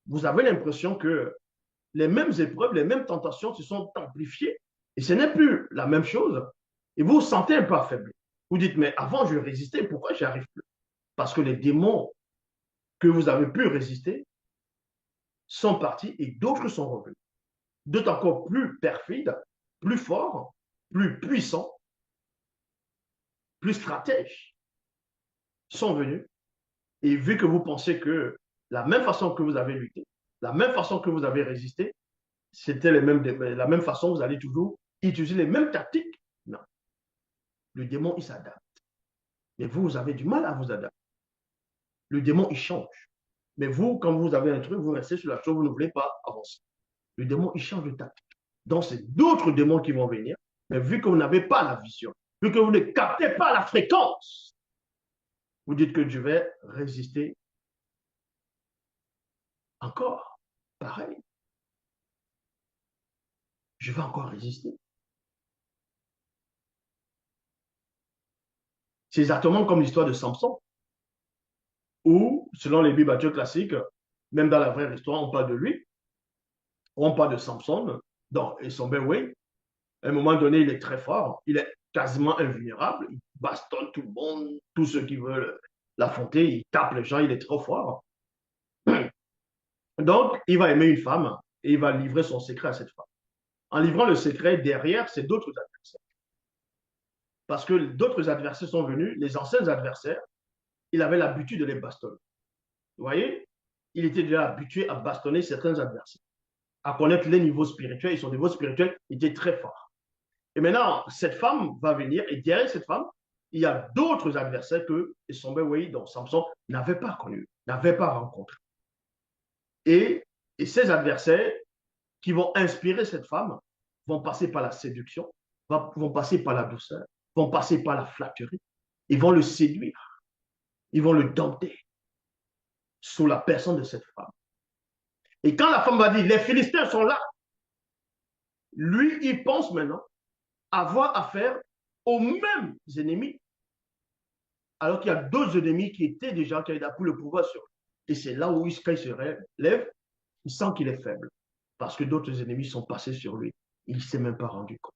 vous avez l'impression que les mêmes épreuves, les mêmes tentations se sont amplifiées et ce n'est plus la même chose. Et vous vous sentez un peu affaibli. Vous dites, mais avant je résistais, pourquoi j'y arrive plus? Parce que les démons que vous avez pu résister sont partis et d'autres sont revenus. D'autres encore plus perfides, plus forts, plus puissants, plus stratèges sont venus. Et vu que vous pensez que la même façon que vous avez lutté, la même façon que vous avez résisté, c'était la même façon, vous allez toujours utiliser les mêmes tactiques. Non. Le démon, il s'adapte. Mais vous, vous avez du mal à vous adapter. Le démon, il change. Mais vous, quand vous avez un truc, vous restez sur la chose, vous ne voulez pas avancer. Le démon, il change de tactique. Donc, c'est d'autres démons qui vont venir. Mais vu que vous n'avez pas la vision, vu que vous ne captez pas la fréquence, vous dites que je vais résister encore. Pareil. Je vais encore résister. C'est exactement comme l'histoire de Samson, où, selon les Bibles classiques, même dans la vraie histoire, on parle de lui, on parle de Samson, donc, et son oui, à un moment donné, il est très fort, il est quasiment invulnérable, il bastonne tout le monde, tous ceux qui veulent l'affronter, il tape les gens, il est trop fort. Donc, il va aimer une femme et il va livrer son secret à cette femme. En livrant le secret, derrière, c'est d'autres adversaires. Parce que d'autres adversaires sont venus, les anciens adversaires, il avait l'habitude de les bastonner. Vous voyez, il était déjà habitué à bastonner certains adversaires, à connaître les niveaux spirituels, et son niveau spirituel était très fort. Et maintenant, cette femme va venir, et derrière cette femme, il y a d'autres adversaires que Sombewe, dont Samson n'avait pas connus, n'avait pas rencontrés. Et ces adversaires qui vont inspirer cette femme vont passer par la séduction, vont passer par la douceur, vont passer par la flatterie, ils vont le séduire, ils vont le dompter sous la personne de cette femme. Et quand la femme va dire, les Philistins sont là, lui, il pense maintenant avoir affaire aux mêmes ennemis, alors qu'il y a d'autres ennemis qui étaient déjà, qui avaient pris le pouvoir sur lui. Et c'est là où, quand il se relève, il sent qu'il est faible, parce que d'autres ennemis sont passés sur lui. Il ne s'est même pas rendu compte.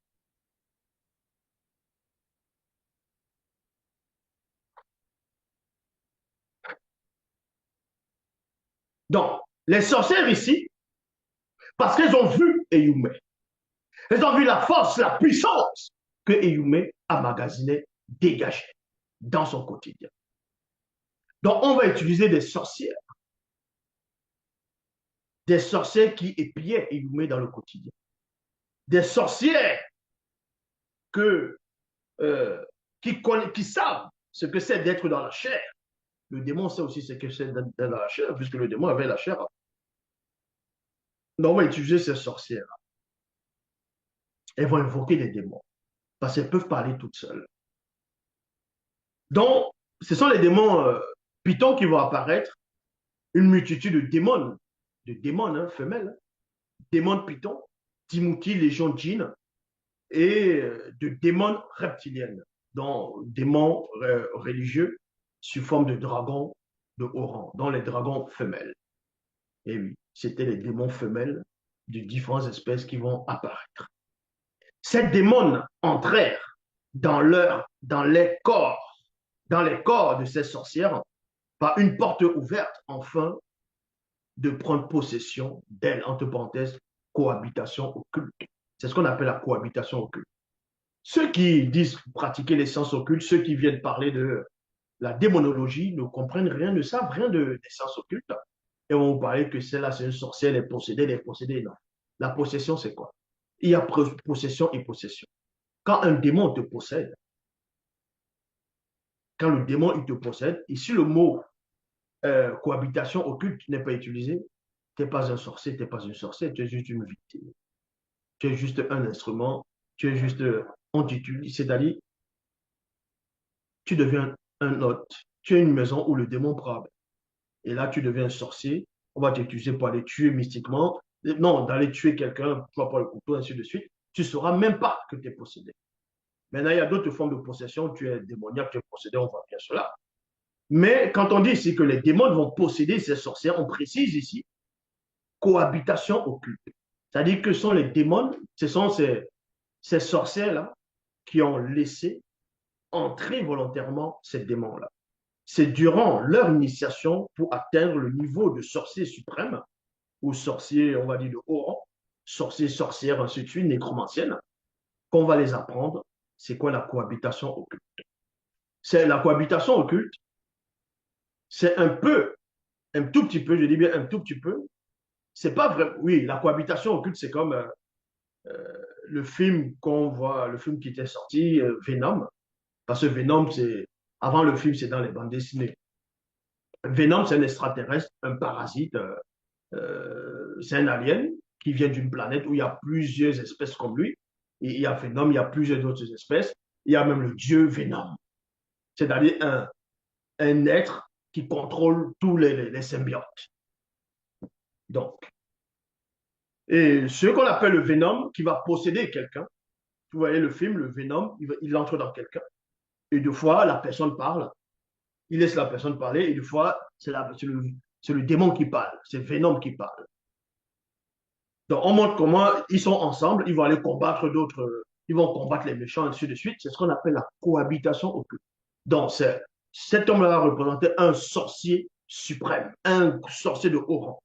Donc, les sorcières ici, parce qu'elles ont vu Eyumé, elles ont vu la force, la puissance que Eyumé a magasiné, dégagé dans son quotidien. Donc, on va utiliser des sorcières qui épiaient Eyumé dans le quotidien, des sorcières que, qui savent ce que c'est d'être dans la chair. Le démon sait aussi ce que c'est d'être dans la chair, puisque le démon avait la chair. Donc, on va utiliser ces sorcières. Elles vont invoquer des démons, parce qu'elles peuvent parler toutes seules. Donc, ce sont les démons pitons qui vont apparaître, une multitude de démons hein, femelles, démons pitons, Timothy, légion djinn, et de démons reptiliennes, dont démons religieux sous forme de dragons de haut rang, dont les dragons femelles. Et oui, c'était les démons femelles de différentes espèces qui vont apparaître. Ces démons entrèrent dans les corps de ces sorcières, par une porte ouverte, enfin, de prendre possession d'elles, entre parenthèses, cohabitation occulte. C'est ce qu'on appelle la cohabitation occulte. Ceux qui disent pratiquer les sciences occultes, ceux qui viennent parler de la démonologie, ne comprennent rien, ne savent rien des sciences occultes. Et on va vous parler que celle-là, c'est une sorcière, les possédés, les possédés. Non. La possession, c'est quoi? Il y a possession et possession. Quand un démon te possède, quand le démon il te possède, et si le mot cohabitation occulte n'est pas utilisé, tu n'es pas un sorcier, tu n'es pas une sorcière, tu es juste une victime. Tu es juste un instrument, tu es juste, on t'utilise, c'est-à-dire, tu deviens un hôte, tu es une maison où le démon prend. Et là, tu deviens un sorcier, on va t'utiliser pour aller tuer mystiquement, non, d'aller tuer quelqu'un, toi par le couteau, ainsi de suite. Tu ne sauras même pas que tu es possédé. Maintenant, il y a d'autres formes de possession, tu es démoniaque, tu es possédé, on voit bien cela. Mais quand on dit ici que les démons vont posséder ces sorcières, on précise ici cohabitation occulte. C'est-à-dire que ce sont les démons, ce sont ces sorcières-là qui ont laissé entrer volontairement ces démons-là. C'est durant leur initiation pour atteindre le niveau de sorcier suprême ou sorcier, on va dire, de haut rang, sorcier, sorcière, ainsi de suite, nécromancienne, qu'on va les apprendre. C'est quoi la cohabitation occulte? C'est la cohabitation occulte, c'est un peu, un tout petit peu, je dis bien un tout petit peu, c'est pas vrai. Oui, la cohabitation occulte, c'est comme le film qu'on voit, le film qui était sorti, Venom, parce que Venom, c'est, avant le film, c'est dans les bandes dessinées. Venom, c'est un extraterrestre, un parasite, c'est un alien qui vient d'une planète où il y a plusieurs espèces comme lui. Et il y a Venom, il y a plusieurs autres espèces. Il y a même le dieu Venom, c'est-à-dire un être qui contrôle tous les symbiotes. Donc, et ce qu'on appelle le Venom qui va posséder quelqu'un, vous voyez le film, le Venom, il entre dans quelqu'un. Et deux fois, la personne parle, il laisse la personne parler, et deux fois, c'est le démon qui parle, c'est Venom qui parle. Donc, on montre comment ils sont ensemble, ils vont aller combattre d'autres, ils vont combattre les méchants, ainsi de suite. C'est ce qu'on appelle la cohabitation occulte. Donc, cet homme-là représentait un sorcier suprême, un sorcier de haut rang.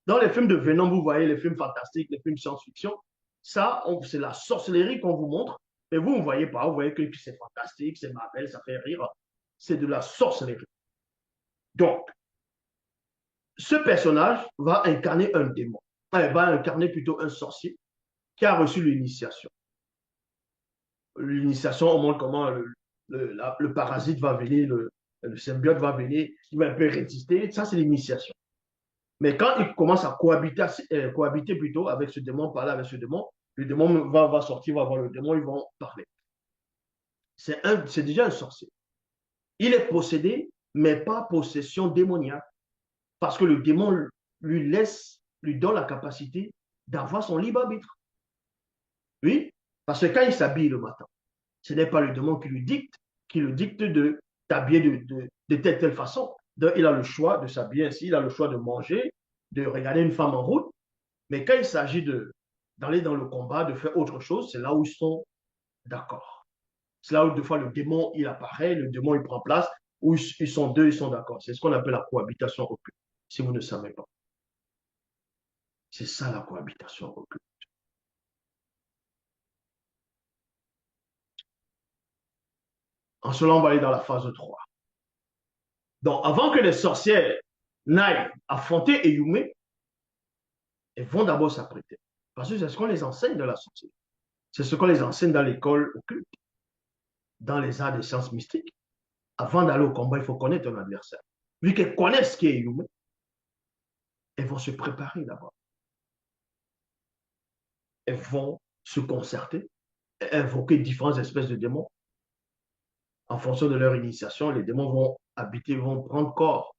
Dans les films de Venom, vous voyez les films fantastiques, les films science-fiction, ça, c'est la sorcellerie qu'on vous montre, mais vous ne voyez pas, vous voyez que c'est fantastique, c'est Marvel, ça fait rire, c'est de la sorcellerie. Donc, ce personnage va incarner un démon. Elle va incarner plutôt un sorcier qui a reçu l'initiation. L'initiation, on montre comment le parasite va venir, le symbiote va venir, il va un peu résister. Ça, c'est l'initiation. Mais quand il commence à cohabiter plutôt avec ce démon, parler avec ce démon, le démon va sortir, va voir le démon, ils vont parler. C'est déjà un sorcier. Il est possédé, mais pas possession démoniaque. Parce que le démon lui donne la capacité d'avoir son libre arbitre. Oui, parce que quand il s'habille le matin, ce n'est pas le démon qui lui dicte de t'habiller de telle façon. Donc, il a le choix de s'habiller ainsi, il a le choix de manger, de regarder une femme en route. Mais quand il s'agit d'aller dans le combat, de faire autre chose, c'est là où ils sont d'accord. C'est là où, des fois, le démon, il apparaît, le démon, il prend place, où ils sont deux, ils sont d'accord. C'est ce qu'on appelle la cohabitation occulte, si vous ne savez pas. C'est ça la cohabitation occulte. En cela, on va aller dans la phase 3. Donc, avant que les sorcières n'aillent affronter Eyume, elles vont d'abord s'apprêter. Parce que c'est ce qu'on les enseigne dans la sorcellerie. C'est ce qu'on les enseigne dans l'école occulte, dans les arts des sciences mystiques. Avant d'aller au combat, il faut connaître un adversaire. Vu qu'elles connaissent ce qui est Eyume, elles vont se préparer d'abord. Elles vont se concerter, et invoquer différentes espèces de démons. En fonction de leur initiation, les démons vont habiter, vont prendre corps,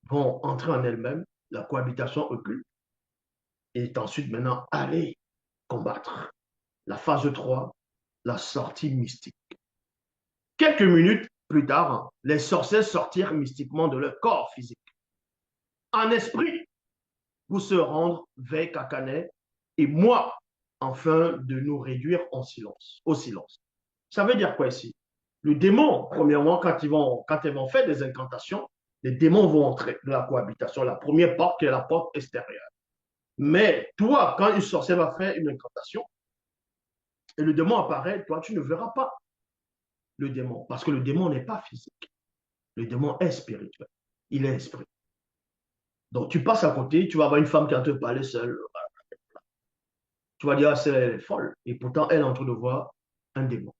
vont entrer en elles-mêmes, la cohabitation occulte, et ensuite maintenant aller combattre. La phase 3, la sortie mystique. Quelques minutes plus tard, les sorcières sortirent mystiquement de leur corps physique. En esprit, pour se rendre vers Kakane et moi, afin de nous réduire en silence, au silence. Ça veut dire quoi ici? Le démon, premièrement, quand ils vont faire des incantations, les démons vont entrer de la cohabitation. La première porte qui est la porte extérieure. Mais toi, quand une sorcière va faire une incantation et le démon apparaît, toi, tu ne verras pas le démon parce que le démon n'est pas physique. Le démon est spirituel. Il est esprit. Donc, tu passes à côté, tu vas avoir une femme qui est en train de parler seule. Tu vas dire, ah, elle est folle. Et pourtant, elle est en train de voir un démon.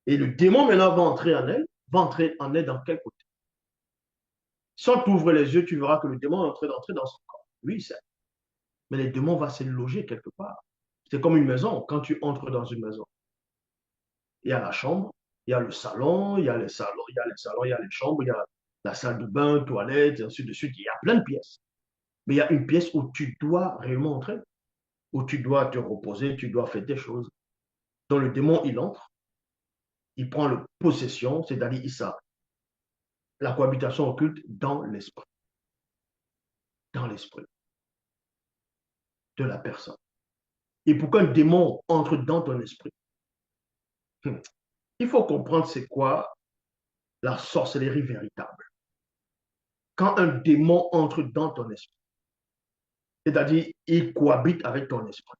Et le démon, maintenant, va entrer en elle. Va entrer en elle dans quel côté? Sans t'ouvrir les yeux, tu verras que le démon est en train d'entrer dans son corps. Oui, c'est. Mais le démon va se loger quelque part. C'est comme une maison. Quand tu entres dans une maison, il y a la chambre, il y a le salon, il y a les salons, il y a les salons, il y a les chambres, il y a la salle de bain, toilette, et ainsi de suite. Il y a plein de pièces. Mais il y a une pièce où tu dois réellement entrer, où tu dois te reposer, tu dois faire des choses. Dans le démon, il entre, il prend le possession, c'est-à-dire il ça, la cohabitation occulte dans l'esprit de la personne. Et pour qu'un démon entre dans ton esprit, il faut comprendre c'est quoi la sorcellerie véritable. Quand un démon entre dans ton esprit, c'est-à-dire il cohabite avec ton esprit.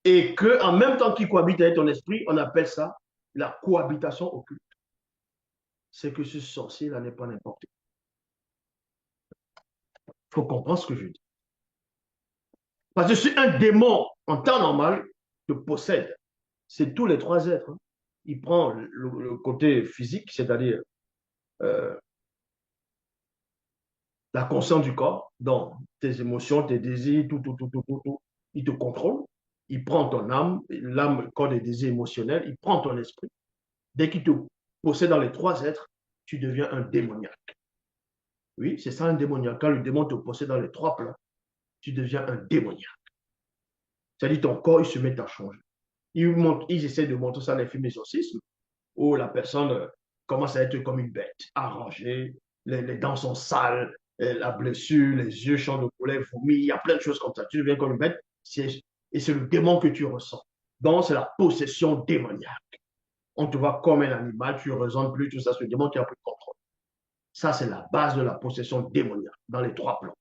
Et que en même temps qu'il cohabite avec ton esprit, on appelle ça la cohabitation occulte. C'est que ce sorcier-là n'est pas n'importe qui. Il faut comprendre ce que je dis. Parce que si un démon, en temps normal, te possède, c'est tous les trois êtres. Hein. Il prend le côté physique, c'est-à-dire euh, la conscience du corps, donc tes émotions, tes désirs, tout. Il te contrôle. Il prend ton âme, l'âme, le corps des désirs émotionnels, il prend ton esprit. Dès qu'il te possède dans les trois êtres, tu deviens un démoniaque. Oui, c'est ça un démoniaque. Quand le démon te possède dans les trois plans, tu deviens un démoniaque. C'est-à-dire ton corps, il se met à changer. Ils essaient de montrer ça dans les films d'exorcisme, où la personne commence à être comme une bête, arrangée, les dents sont sales, la blessure, les yeux changent de couleur, vomi, il y a plein de choses comme ça. Tu deviens comme une bête, et c'est le démon que tu ressens. Donc, c'est la possession démoniaque. On te voit comme un animal, tu ne ressens plus tout ça, c'est le démon qui a pris le contrôle. Ça, c'est la base de la possession démoniaque, dans les trois plans.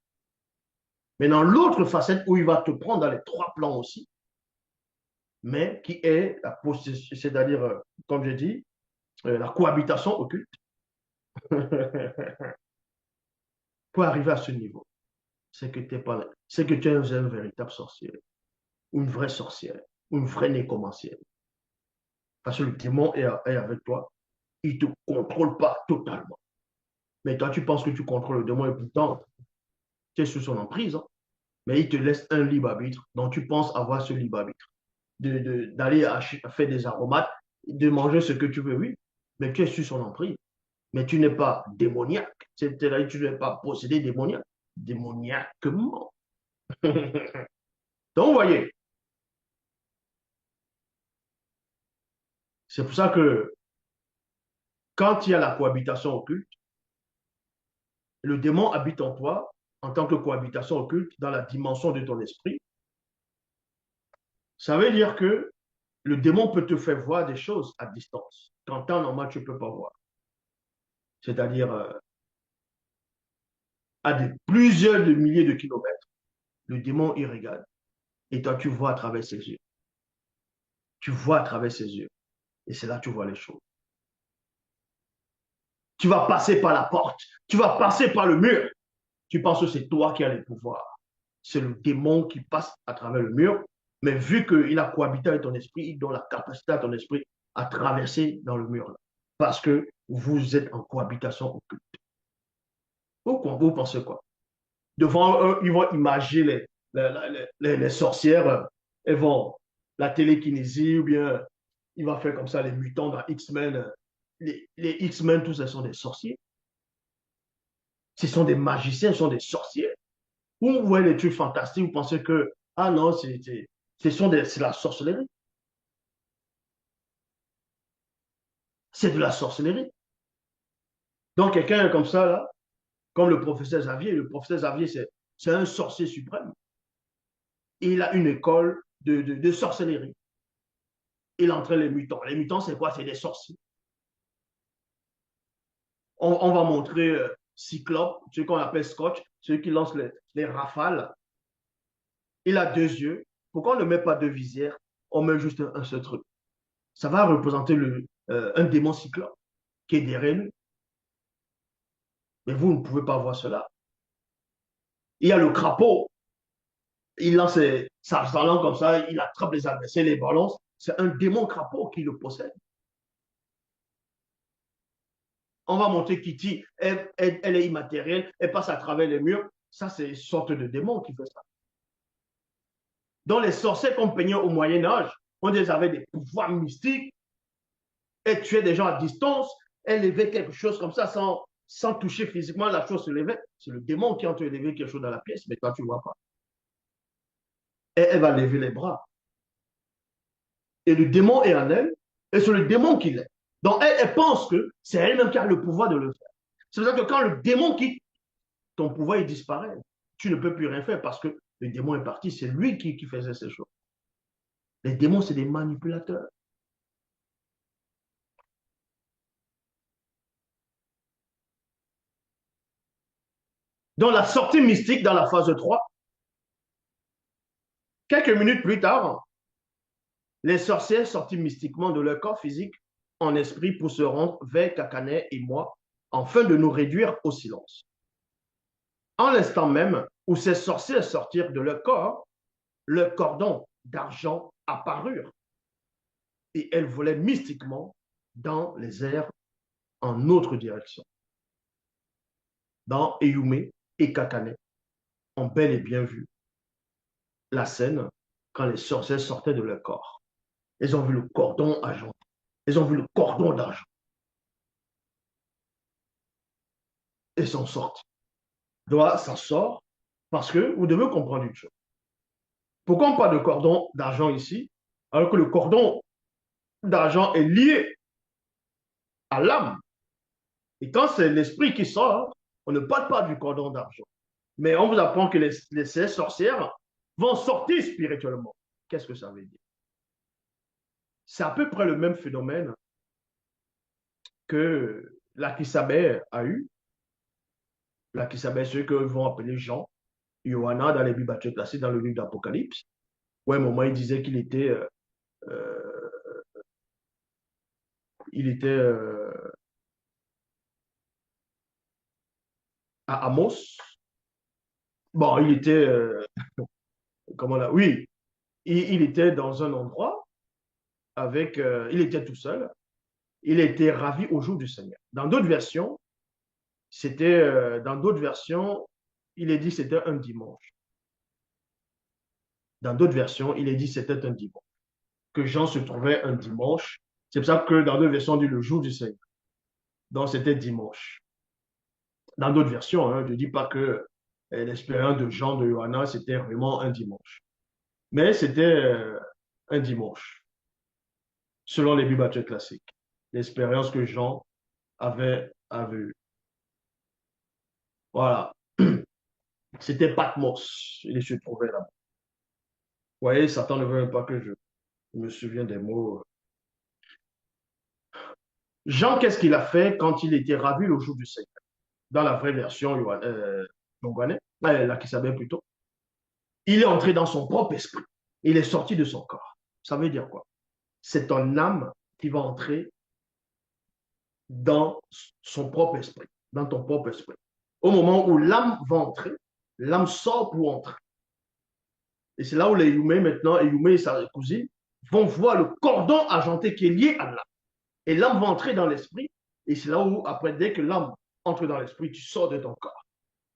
Mais dans l'autre facette où il va te prendre dans les trois plans aussi, mais qui est la possession, c'est-à-dire, comme je dis, la cohabitation occulte. Pour arriver à ce niveau, c'est que, c'est que tu es un véritable sorcier, ou une vraie sorcière, ou une vraie nécromancienne. Parce que le démon est avec toi, il ne te contrôle pas totalement. Mais toi, tu penses que tu contrôles le démon et pourtant, tu es sous son emprise. Hein. Mais il te laisse un libre arbitre. Donc, tu penses avoir ce libre arbitre. D'aller faire des aromates, de manger ce que tu veux, oui. Mais tu es sous son emprise. Mais tu n'es pas démoniaque. C'est-à-dire que tu n'es pas possédé démoniaque. Démoniaquement. Donc, vous voyez, c'est pour ça que quand il y a la cohabitation occulte, le démon habite en toi en tant que cohabitation occulte dans la dimension de ton esprit. Ça veut dire que le démon peut te faire voir des choses à distance qu'en temps normal, tu ne peux pas voir. C'est-à-dire à plusieurs de milliers de kilomètres. Le démon, il regarde. Et toi, tu vois à travers ses yeux. Tu vois à travers ses yeux. Et c'est là que tu vois les choses. Tu vas passer par la porte. Tu vas passer par le mur. Tu penses que c'est toi qui as le pouvoir. C'est le démon qui passe à travers le mur. Mais vu qu'il a cohabité avec ton esprit, il donne la capacité à ton esprit à traverser dans le mur. Là, parce que vous êtes en cohabitation occulte. Vous pensez quoi? Devant eux, ils vont imaginer les sorcières. Elles vont la télékinésie ou bien il va faire comme ça les mutants dans X-Men. Les X-Men, tous, ce sont des sorciers. Ce sont des magiciens, ce sont des sorciers. Vous voyez les trucs fantastiques, vous pensez que, ah non, c'est la sorcellerie. C'est de la sorcellerie. Donc, quelqu'un comme ça, là, comme le professeur Xavier, c'est un sorcier suprême. Il a une école de sorcellerie. Il entraîne les mutants. Les mutants, c'est quoi? C'est des sorciers. On va montrer Cyclope, celui qu'on appelle Scotch, celui qui lance les rafales. Il a deux yeux. Pourquoi on ne met pas deux visières? On met juste un seul truc. Ça va représenter un démon Cyclope qui est derrière nous. Mais vous ne pouvez pas voir cela. Il y a le crapaud. Il lance sa langue comme ça, il attrape les adversaires, les balance. C'est un démon crapaud qui le possède. On va montrer Kitty, elle est immatérielle, elle passe à travers les murs. Ça, c'est une sorte de démon qui fait ça. Donc, les sorciers qu'on peignait au Moyen-Âge, on les avait des pouvoirs mystiques, elles tuaient des gens à distance, elles levaient quelque chose comme ça sans toucher physiquement, la chose se levait. C'est le démon qui est en train de lever quelque chose dans la pièce, mais toi, tu ne vois pas. Et elle va lever les bras. Et le démon est en elle, et c'est le démon qui l'est. Donc, elle pense que c'est elle-même qui a le pouvoir de le faire. C'est pour ça que quand le démon quitte, ton pouvoir, il disparaît. Tu ne peux plus rien faire parce que le démon est parti, c'est lui qui faisait ces choses. Les démons, c'est des manipulateurs. Dans la sortie mystique, dans la phase 3, quelques minutes plus tard, les sorcières sortirent mystiquement de leur corps physique en esprit pour se rendre vers Kakane et moi, afin de nous réduire au silence. En l'instant même où ces sorcières sortirent de leur corps, le cordon d'argent apparut et elles volaient mystiquement dans les airs en autre direction. Dans Eyume et Kakane ont bel et bien vu la scène quand les sorcières sortaient de leur corps. Elles ont vu le cordon argent. Elles ont vu le cordon d'argent. Elles sont sorties. Donc, ça sort parce que vous devez comprendre une chose. Pourquoi on parle de cordon d'argent ici, alors que le cordon d'argent est lié à l'âme? Et quand c'est l'esprit qui sort, on ne parle pas du cordon d'argent. Mais on vous apprend que ces sorcières vont sortir spirituellement. Qu'est-ce que ça veut dire? C'est à peu près le même phénomène que la Kisabé a eu. La Kisabé, ceux que vont appeler Jean, Johanna dans les Bibles classées dans le livre d'Apocalypse. Où à un moment, il disait euh, il était à Amos. Bon, il était, comment là? Oui, il était dans un endroit avec, il était tout seul. Il était ravi au jour du Seigneur. Dans d'autres versions, il est dit que c'était un dimanche. Dans d'autres versions, il est dit que c'était un dimanche. Que Jean se trouvait un dimanche. C'est pour ça que dans d'autres versions, on dit le jour du Seigneur. Donc, c'était dimanche. Dans d'autres versions, hein, je ne dis pas que l'expérience de Jean de Johanna, c'était vraiment un dimanche. Mais c'était un dimanche, selon les Bibles classiques. L'expérience que Jean avait eue. Voilà. C'était Patmos. Il se trouvait là-bas. Vous voyez, Satan ne veut même pas que je me souvienne des mots. Jean, qu'est-ce qu'il a fait quand il était ravi le jour du Seigneur? Dans la vraie version, la qui s'appelle plutôt, il est entré dans son propre esprit. Il est sorti de son corps. Ça veut dire quoi? C'est ton âme qui va entrer dans son propre esprit, dans ton propre esprit. Au moment où l'âme va entrer, l'âme sort pour entrer. Et c'est là où les Yumé maintenant, Yumé et sa cousine, vont voir le cordon argenté qui est lié à l'âme. Et l'âme va entrer dans l'esprit. Et c'est là où, après, dès que l'âme entre dans l'esprit, tu sors de ton corps.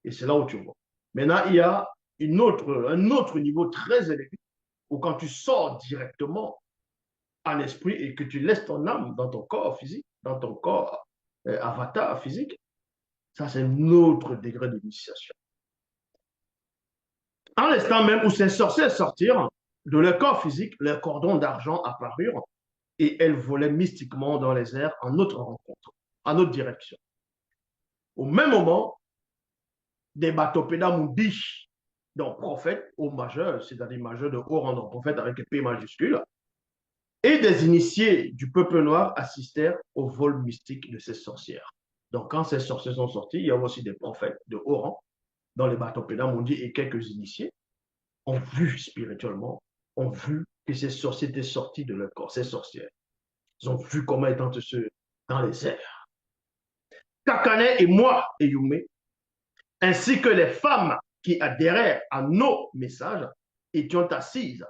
Et c'est là où tu vois. Maintenant, il y a un autre niveau très élevé où quand tu sors directement à l'esprit et que tu laisses ton âme dans ton corps physique, dans ton corps avatar physique, ça c'est un autre degré d'initiation. En l'instant même où ces sorcières sortirent de leur corps physique, leurs cordons d'argent apparurent et elles volaient mystiquement dans les airs en notre rencontre, en notre direction. Au même moment, des bateaux pédamoudi, donc prophètes au majeur, c'est-à-dire majeur de haut rang, donc prophète avec un P majuscule, et des initiés du peuple noir assistèrent au vol mystique de ces sorcières. Donc, quand ces sorciers sont sortis, il y avait aussi des prophètes de haut rang dans les bateaux pédants mondiaux et quelques initiés ont vu spirituellement, ont vu que ces sorciers étaient sortis de leur corps, ces sorcières. Ils ont vu comment étant dans les airs. Kakane et moi, Eyume, ainsi que les femmes qui adhérèrent à nos messages, étions assises,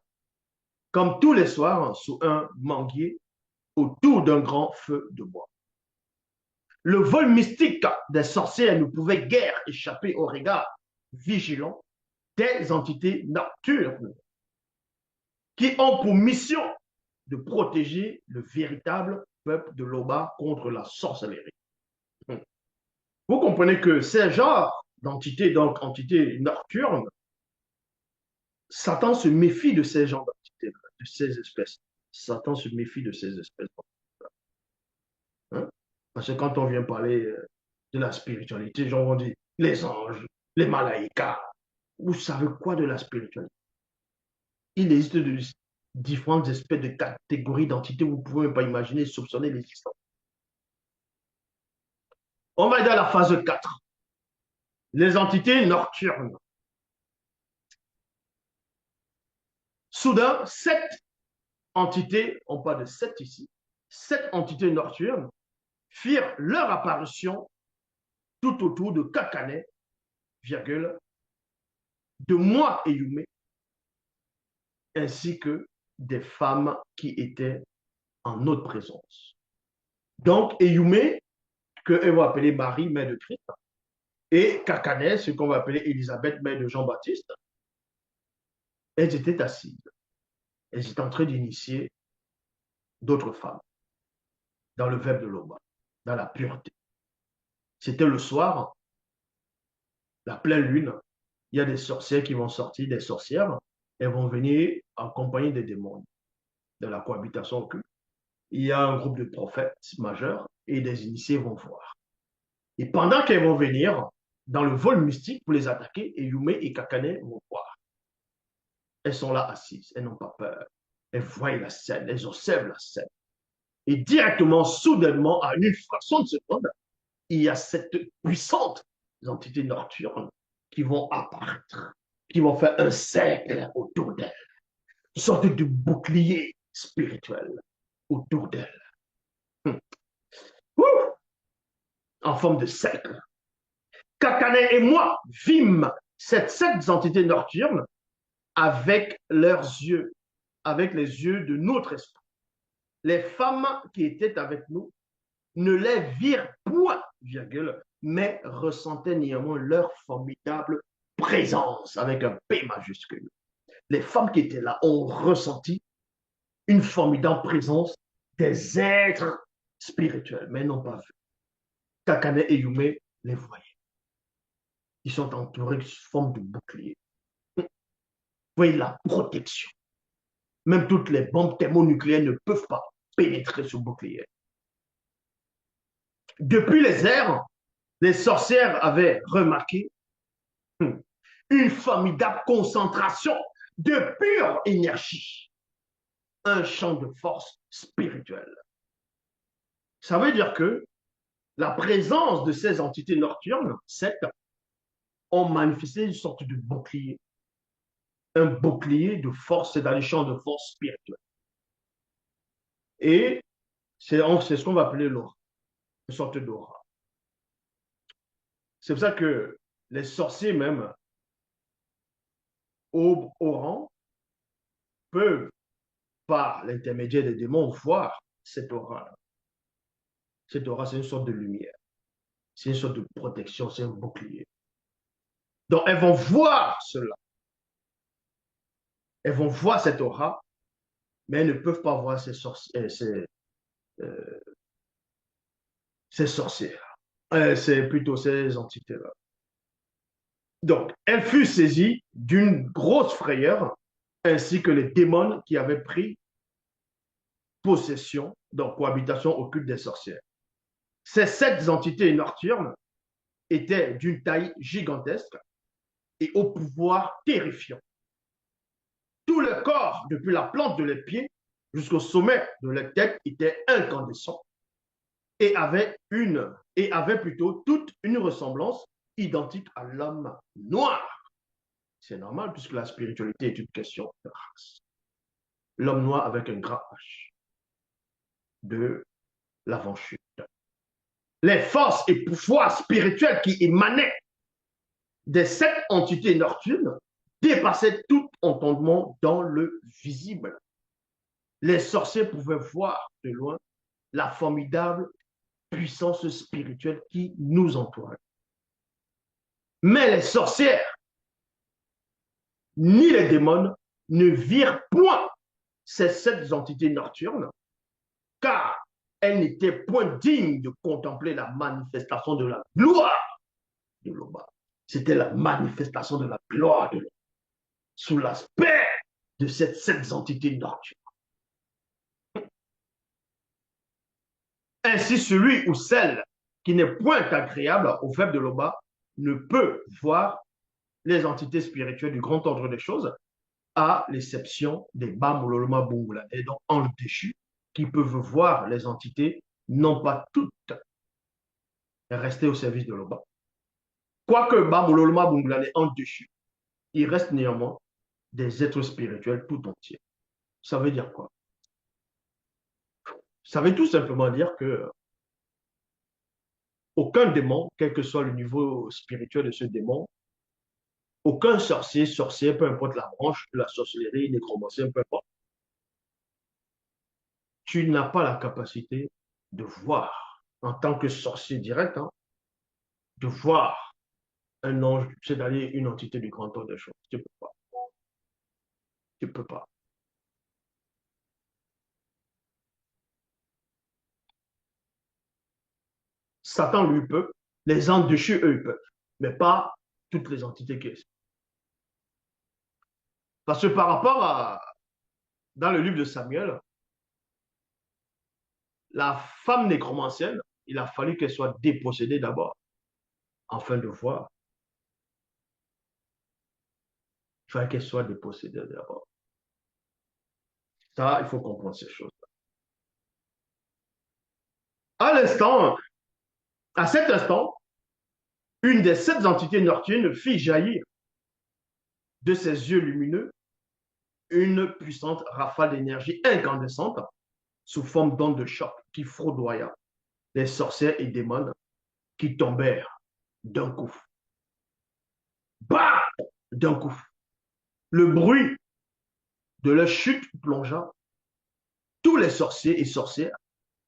comme tous les soirs, sous un manguier, autour d'un grand feu de bois. Le vol mystique des sorcières ne pouvait guère échapper au regard vigilant des entités nocturnes qui ont pour mission de protéger le véritable peuple de l'Oba contre la sorcellerie. Vous comprenez que ces genres d'entités, donc entités nocturnes, Satan se méfie de ces genres d'entités, de ces espèces. Satan se méfie de ces espèces. Hein? Parce que quand on vient parler de la spiritualité, les gens vont dire les anges, les malaïkas. Vous savez quoi de la spiritualité? Il existe de différentes espèces de catégories d'entités, vous ne pouvez même pas imaginer, soupçonner l'existence. On va dans la phase 4. Les entités nocturnes. Soudain, 7 entités, on parle de 7 ici, 7 entités nocturnes firent leur apparition tout autour de Kakane, virgule, de moi et Yume, ainsi que des femmes qui étaient en notre présence. Donc, Eyume, qu'on va appeler Marie, mère de Christ, et Kakane, ce qu'on va appeler Élisabeth, mère de Jean-Baptiste, elles étaient assises. Elles étaient en train d'initier d'autres femmes dans le verbe de l'Oba, dans la pureté. C'était le soir, la pleine lune. Il y a des sorcières qui vont sortir, des sorcières, elles vont venir accompagner des démons de la cohabitation occulte. Il y a un groupe de prophètes majeurs et des initiés vont voir. Et pendant qu'elles vont venir, dans le vol mystique pour les attaquer, Yume et Kakane vont voir. Elles sont là assises, elles n'ont pas peur. Elles voient la scène, elles observent la scène. Et directement, soudainement, à une fraction de seconde, il y a cette puissante entité nocturne qui vont apparaître, qui vont faire un cercle autour d'elle, une sorte de bouclier spirituel autour d'elle, en forme de cercle. Kakane et moi vîmes cette 7 entités nocturnes avec leurs yeux, avec les yeux de notre esprit. Les femmes qui étaient avec nous ne les virent point, virgule, mais ressentaient néanmoins leur formidable présence avec un P majuscule. Les femmes qui étaient là ont ressenti une formidable présence des êtres spirituels, mais n'ont pas vu. Kakane et Yume les voyaient. Ils sont entourés de forme de bouclier. Vous voyez la protection. Même toutes les bombes thermonucléaires ne peuvent pas pénétrer ce bouclier. Depuis les airs, les sorcières avaient remarqué une formidable concentration de pure énergie, un champ de force spirituelle. Ça veut dire que la présence de ces entités nocturnes, 7, ont manifesté une sorte de bouclier, un bouclier de force dans les champs de force spirituelle. Et c'est ce qu'on va appeler l'aura, une sorte d'aura. C'est pour ça que les sorciers même au rang peuvent, par l'intermédiaire des démons, voir cette aura. Cette aura, c'est une sorte de lumière. C'est une sorte de protection, c'est un bouclier. Donc, elles vont voir cela. Elles vont voir cette aura, mais elles ne peuvent pas voir ces sorcières. C'est plutôt ces entités-là. Donc, elle fut saisie d'une grosse frayeur, ainsi que les démons qui avaient pris possession, donc cohabitation occulte des sorcières. Ces 7 entités nocturnes étaient d'une taille gigantesque et au pouvoir terrifiant. Tout le corps, depuis la plante de leurs pieds jusqu'au sommet de leur tête, était incandescent. et avait plutôt toute une ressemblance identique à l'homme noir. C'est normal puisque la spiritualité est une question de race. L'homme noir avec un grand H de l'avant-chute. Les forces et pouvoirs spirituels qui émanaient des sept entités nocturnes dépassaient tout entendement dans le visible. Les sorciers pouvaient voir de loin la formidable puissance spirituelle qui nous entourait. Mais les sorcières ni les démons ne virent point ces sept entités nocturnes, car elles n'étaient point dignes de contempler la manifestation de la gloire de l'Oba. C'était la manifestation de la gloire de l'Oba, sous l'aspect de ces sept entités nocturnes. Ainsi, celui ou celle qui n'est point agréable au faible de l'Oba ne peut voir les entités spirituelles du grand ordre des choses, à l'exception des Bamololoma Bungula, et donc anges déchus, qui peuvent voir les entités, non pas toutes, rester au service de l'Oba. Quoique Bamololoma Bungula, les anges déchus, il reste néanmoins des êtres spirituels tout entiers. Ça veut dire quoi? Ça veut tout simplement dire que aucun démon, quel que soit le niveau spirituel de ce démon, aucun sorcier, peu importe la branche, la sorcellerie, nécromancie, peu importe, tu n'as pas la capacité de voir, en tant que sorcier direct, hein, de voir un ange, c'est-à-dire une entité du grand ordre des choses. Tu ne peux pas. Tu ne peux pas. Satan, lui, peut. Les anges déchus, eux, ils peuvent. Mais pas toutes les entités qui existent. Parce que par rapport à, dans le livre de Samuel, la femme nécromancienne, il a fallu qu'elle soit dépossédée d'abord, afin de voir. Il fallait qu'elle soit dépossédée d'abord. Ça, il faut comprendre ces choses. À l'instant, à cet instant, une des sept entités nocturnes fit jaillir de ses yeux lumineux une puissante rafale d'énergie incandescente sous forme d'onde de choc qui foudroya les sorcières et démons qui tombèrent d'un coup. Bah! D'un coup. Le bruit de leur chute plongea tous les sorciers et sorcières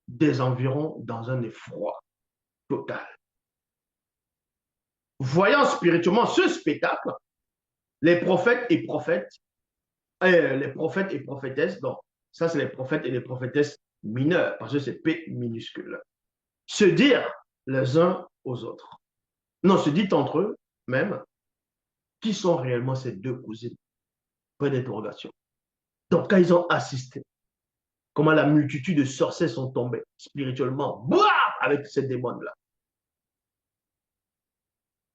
des environs dans un effroi total. Voyant spirituellement ce spectacle, les prophètes et prophètes, les prophètes et prophétesses, donc ça c'est les prophètes et les prophétesses mineurs, parce que c'est P minuscule, se dirent les uns aux autres. Non, se dit entre eux même, qui sont réellement ces deux cousines? Point d'interrogation. Donc quand ils ont assisté, comment la multitude de sorciers sont tombés spirituellement, boum, avec ces démons-là.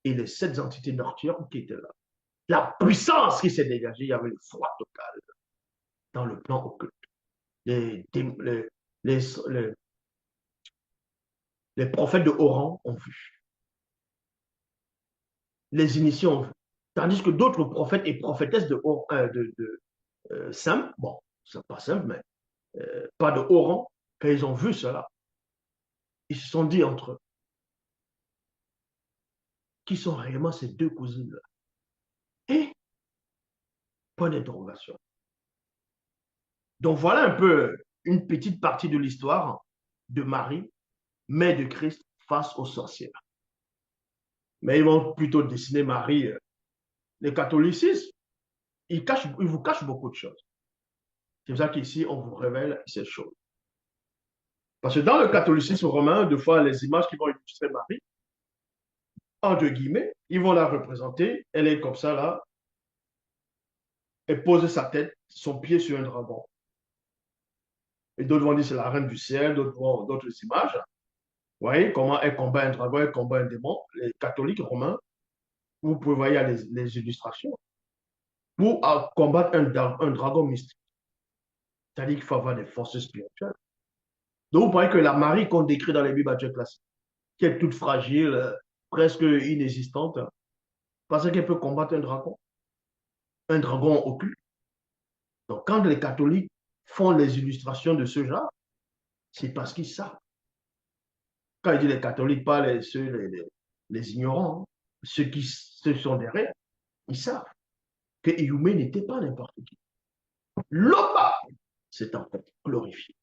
Et les sept entités nocturnes qui étaient là. La puissance qui s'est dégagée, il y avait le froid total dans le plan occulte. Les, les, les, les, les prophètes de haut rang ont vu. Les initiés ont vu. Tandis que d'autres prophètes et prophétesses simples, bon, c'est pas simple, mais pas de haut rang, quand ils ont vu cela, ils se sont dit entre eux, qui sont réellement ces deux cousines-là? Et point d'interrogation. Donc voilà un peu une petite partie de l'histoire de Marie, mère de Christ, face aux sorcières. Mais ils vont plutôt dessiner Marie, les catholicisme, ils vous cachent beaucoup de choses. C'est pour ça qu'ici, on vous révèle ces choses. Parce que dans le catholicisme romain, deux fois, les images qui vont illustrer Marie, entre guillemets, ils vont la représenter. Elle est comme ça, là. Elle pose sa tête, son pied sur un dragon. Et d'autres vont dire c'est la reine du ciel, d'autres vont d'autres images. Vous voyez comment elle combat un dragon, elle combat un démon. Les catholiques romains, vous pouvez voir les illustrations. Pour combattre un dragon mystique, c'est-à-dire qu'il faut avoir des forces spirituelles. Donc, vous voyez que la Marie qu'on décrit dans les Bibles classiques, qui est toute fragile, presque inexistante, parce qu'elle peut combattre un dragon occulte. Donc, quand les catholiques font les illustrations de ce genre, c'est parce qu'ils savent. Quand il dit les catholiques, pas les ignorants, hein, ceux qui se sont derrière, ils savent que Iyumé n'était pas n'importe qui. L'Opa s'est en fait glorifié.